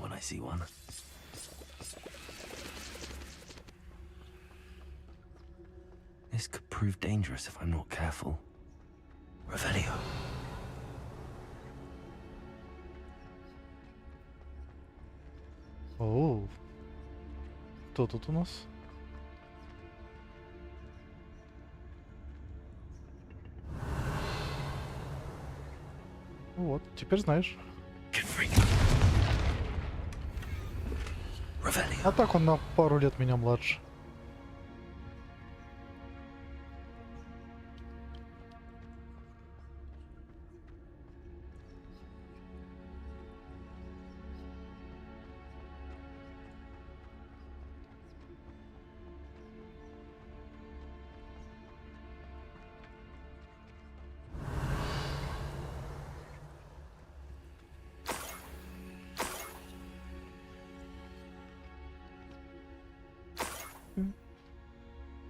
This could prove dangerous if I'm not careful. Revelio. О, кто тут у нас? Вот, теперь знаешь. А так он на пару лет меня младше.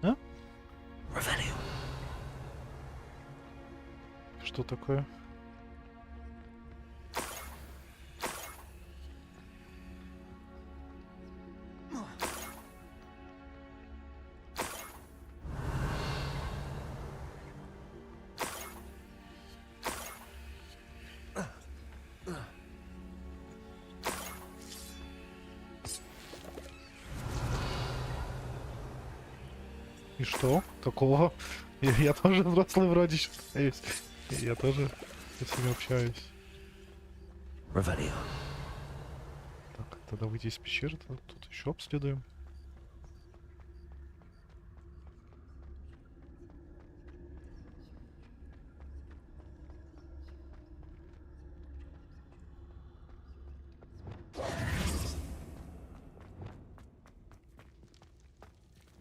А? Что такое? И что? Такого? Я тоже взрослый вроде считаюсь. Я тоже с ними общаюсь. Revelio. Так, тогда выйти из пещеры, тут еще обследуем.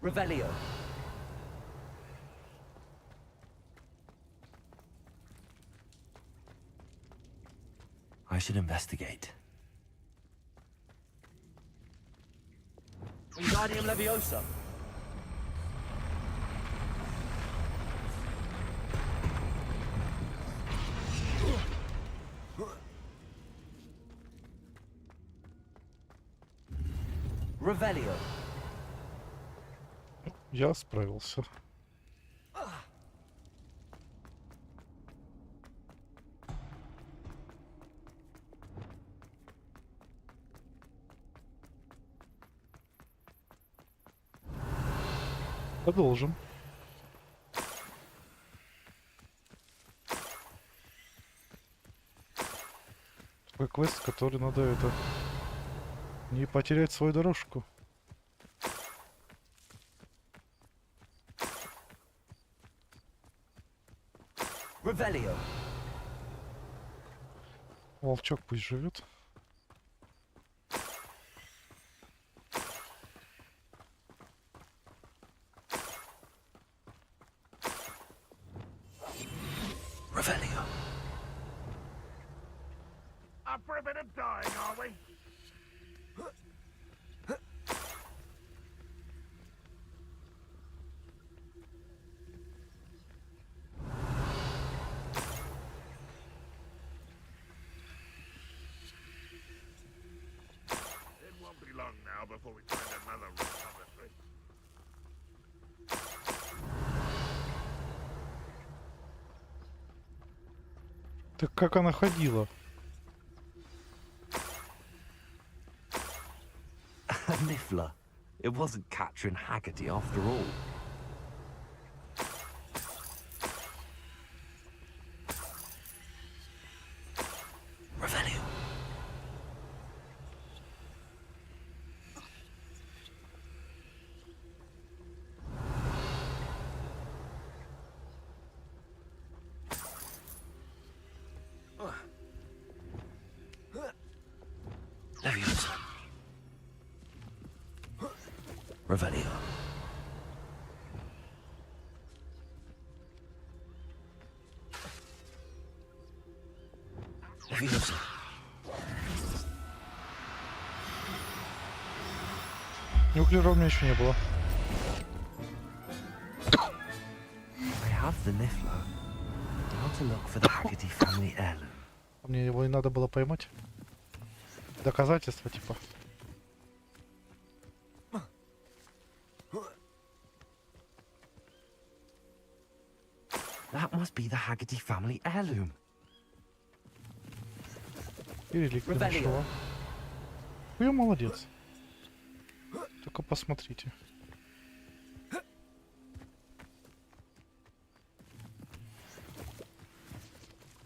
Revelio. I should investigate. Wingardium Leviosa. Revelio. Я справился. Продолжим. Такой квест, который надо это не потерять свою дорожку. Revelio. Волчок пусть живет. Revelio. Up for a bit of dying, are we? It won't be long now before we find another repository. Так как она ходила? A niffler. It wasn't Catherine Haggerty after all. Revelio. Leviosa. Revelio. Leviosa. Нюклера у меня еще не было. I have the niffler. How to look for the Haggerty family heirloom. Мне его и надо было поймать. Доказательства типа. That must be the Haggerty family heirloom. И реликвию нашла. Вы молодец. Только посмотрите.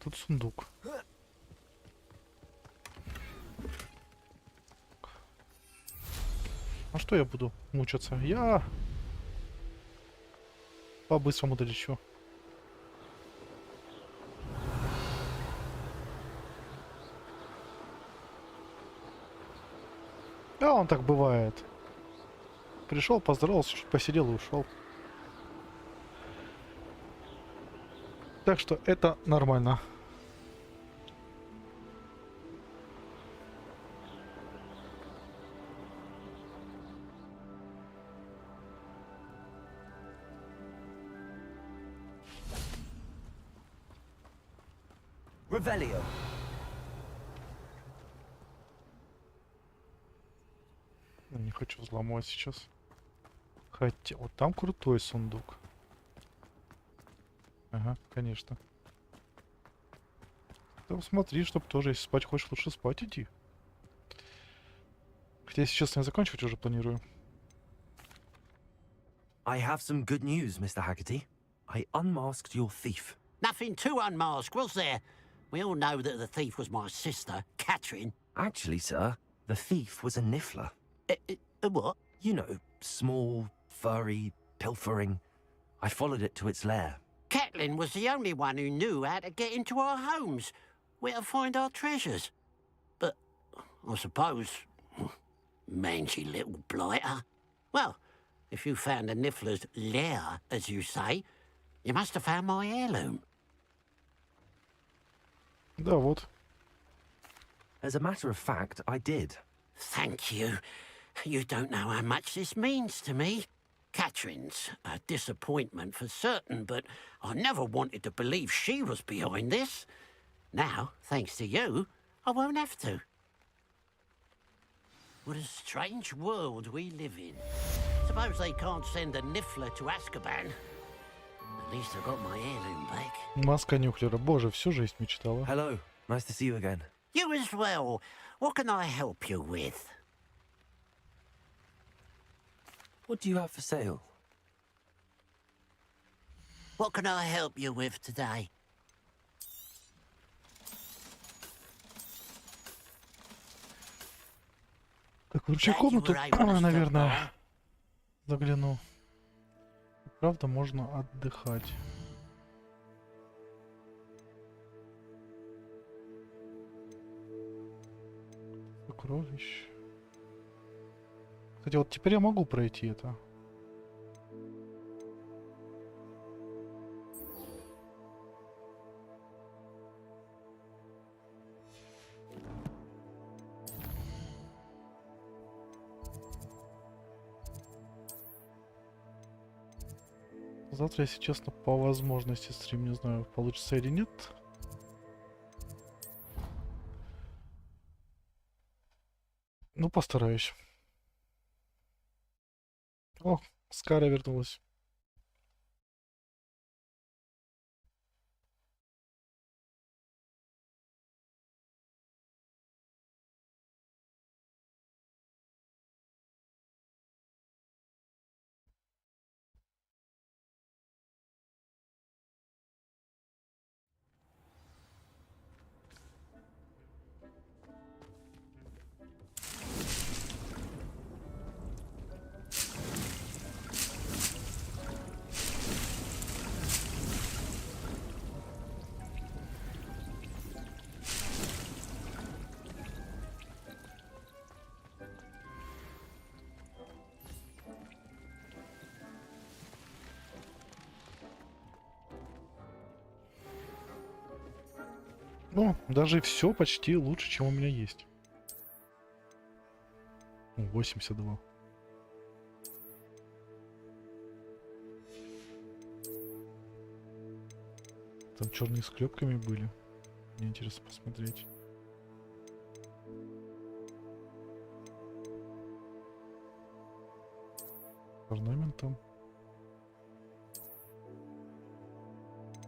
Тут сундук. А что я буду мучиться? Я по-быстрому долечу. Да, он так бывает. Пришел, поздоровался, чуть посидел и ушел. Так что это нормально. Revelio. Не хочу взломать сейчас. Хотя вот там крутой сундук. Ага, конечно. Там смотри, чтоб тоже, если спать хочешь, лучше спать иди. Хотя, если честно, я заканчивать уже планирую. I have some good news, Mr. Haggerty. I unmasked your thief. Nothing to unmask, was there? We all know that the thief was my sister, Catherine. Actually, sir, the thief was a niffler. A what? You know, small, furry, pilfering. I followed it to its lair. Catelyn was the only one who knew how to get into our homes, where to find our treasures. But, I suppose, mangy little blighter. Well, if you found the niffler's lair, as you say, you must have found my heirloom. Да, вот. As a matter of fact, I did. Thank you. You don't know how much this means to me. Catherine's a disappointment for certain, but I never wanted to believe she was behind this. Now, thanks to you, I won't have to. What a strange world we live in. Suppose they can't send a niffler to Azkaban. At least I got my heirloom back. Маска Нюхлера. Боже, всю жизнь мечтала. Hello. Nice to see you again. You as well. What can I help you with? What do you have for sale? What can I help you with today? Так, в общую комнату, наверное, загляну. Правда, можно отдыхать. Сокровищ. Кстати, вот теперь я могу пройти это. Завтра, если честно, по возможности стрим, не знаю, получится или нет. Ну, постараюсь. О, Скара вернулась. Ну, даже все почти лучше, чем у меня есть. 82. Там черные с клепками были. Мне интересно посмотреть. Орнаментом.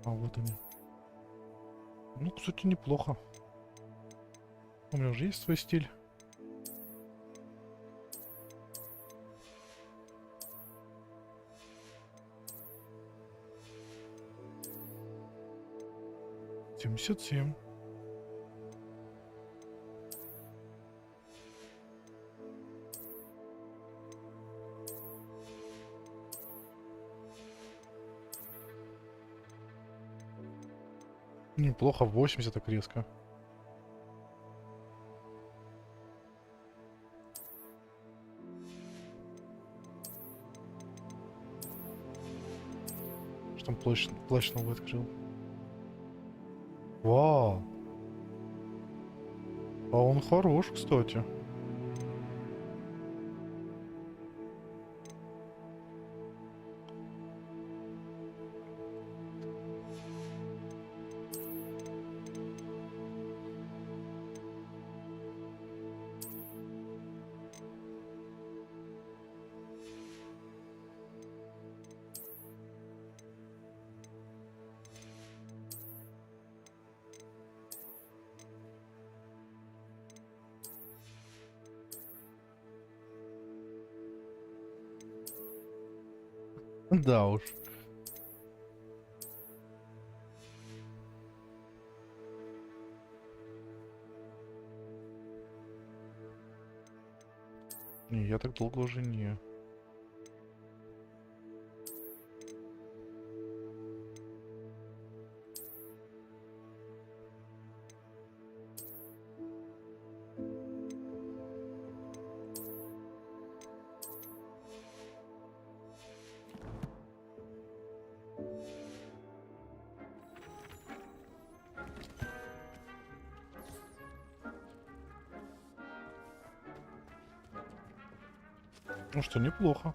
А вот они. Ну, кстати, неплохо. У меня уже есть свой стиль. Семьдесят 7. Неплохо, 80 так резко. Что там плащ новый открыл? Вау! А он хорош, кстати. Да уж. Не, я так долго уже не. Ну что, неплохо.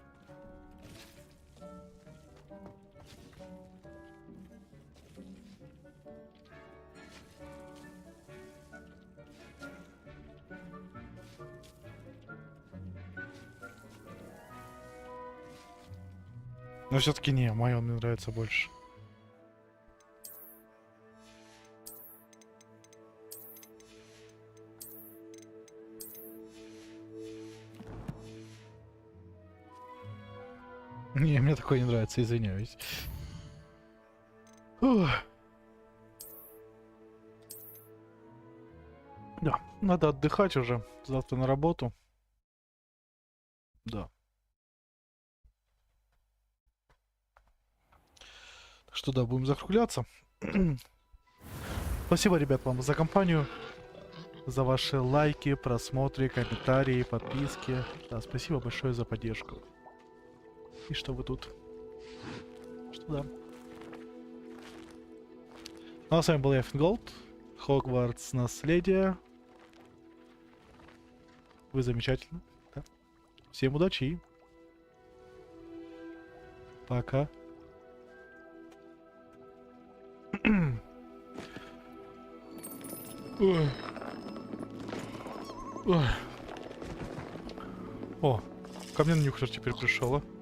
Но все-таки не, мой он мне нравится больше. Не, мне такое не нравится, извиняюсь. Ух. Да, надо отдыхать уже. Завтра на работу. Да. Так что да, будем закругляться. Спасибо, ребят, вам за компанию. За ваши лайки, просмотры, комментарии, подписки. Да, спасибо большое за поддержку. И что вы тут? Что да. Ну а с вами был я, Fingolt. Hogwarts наследие. Вы замечательны. Да. Всем удачи. Пока. Ой. Ой. О, ко мне нюхер теперь пришел, а?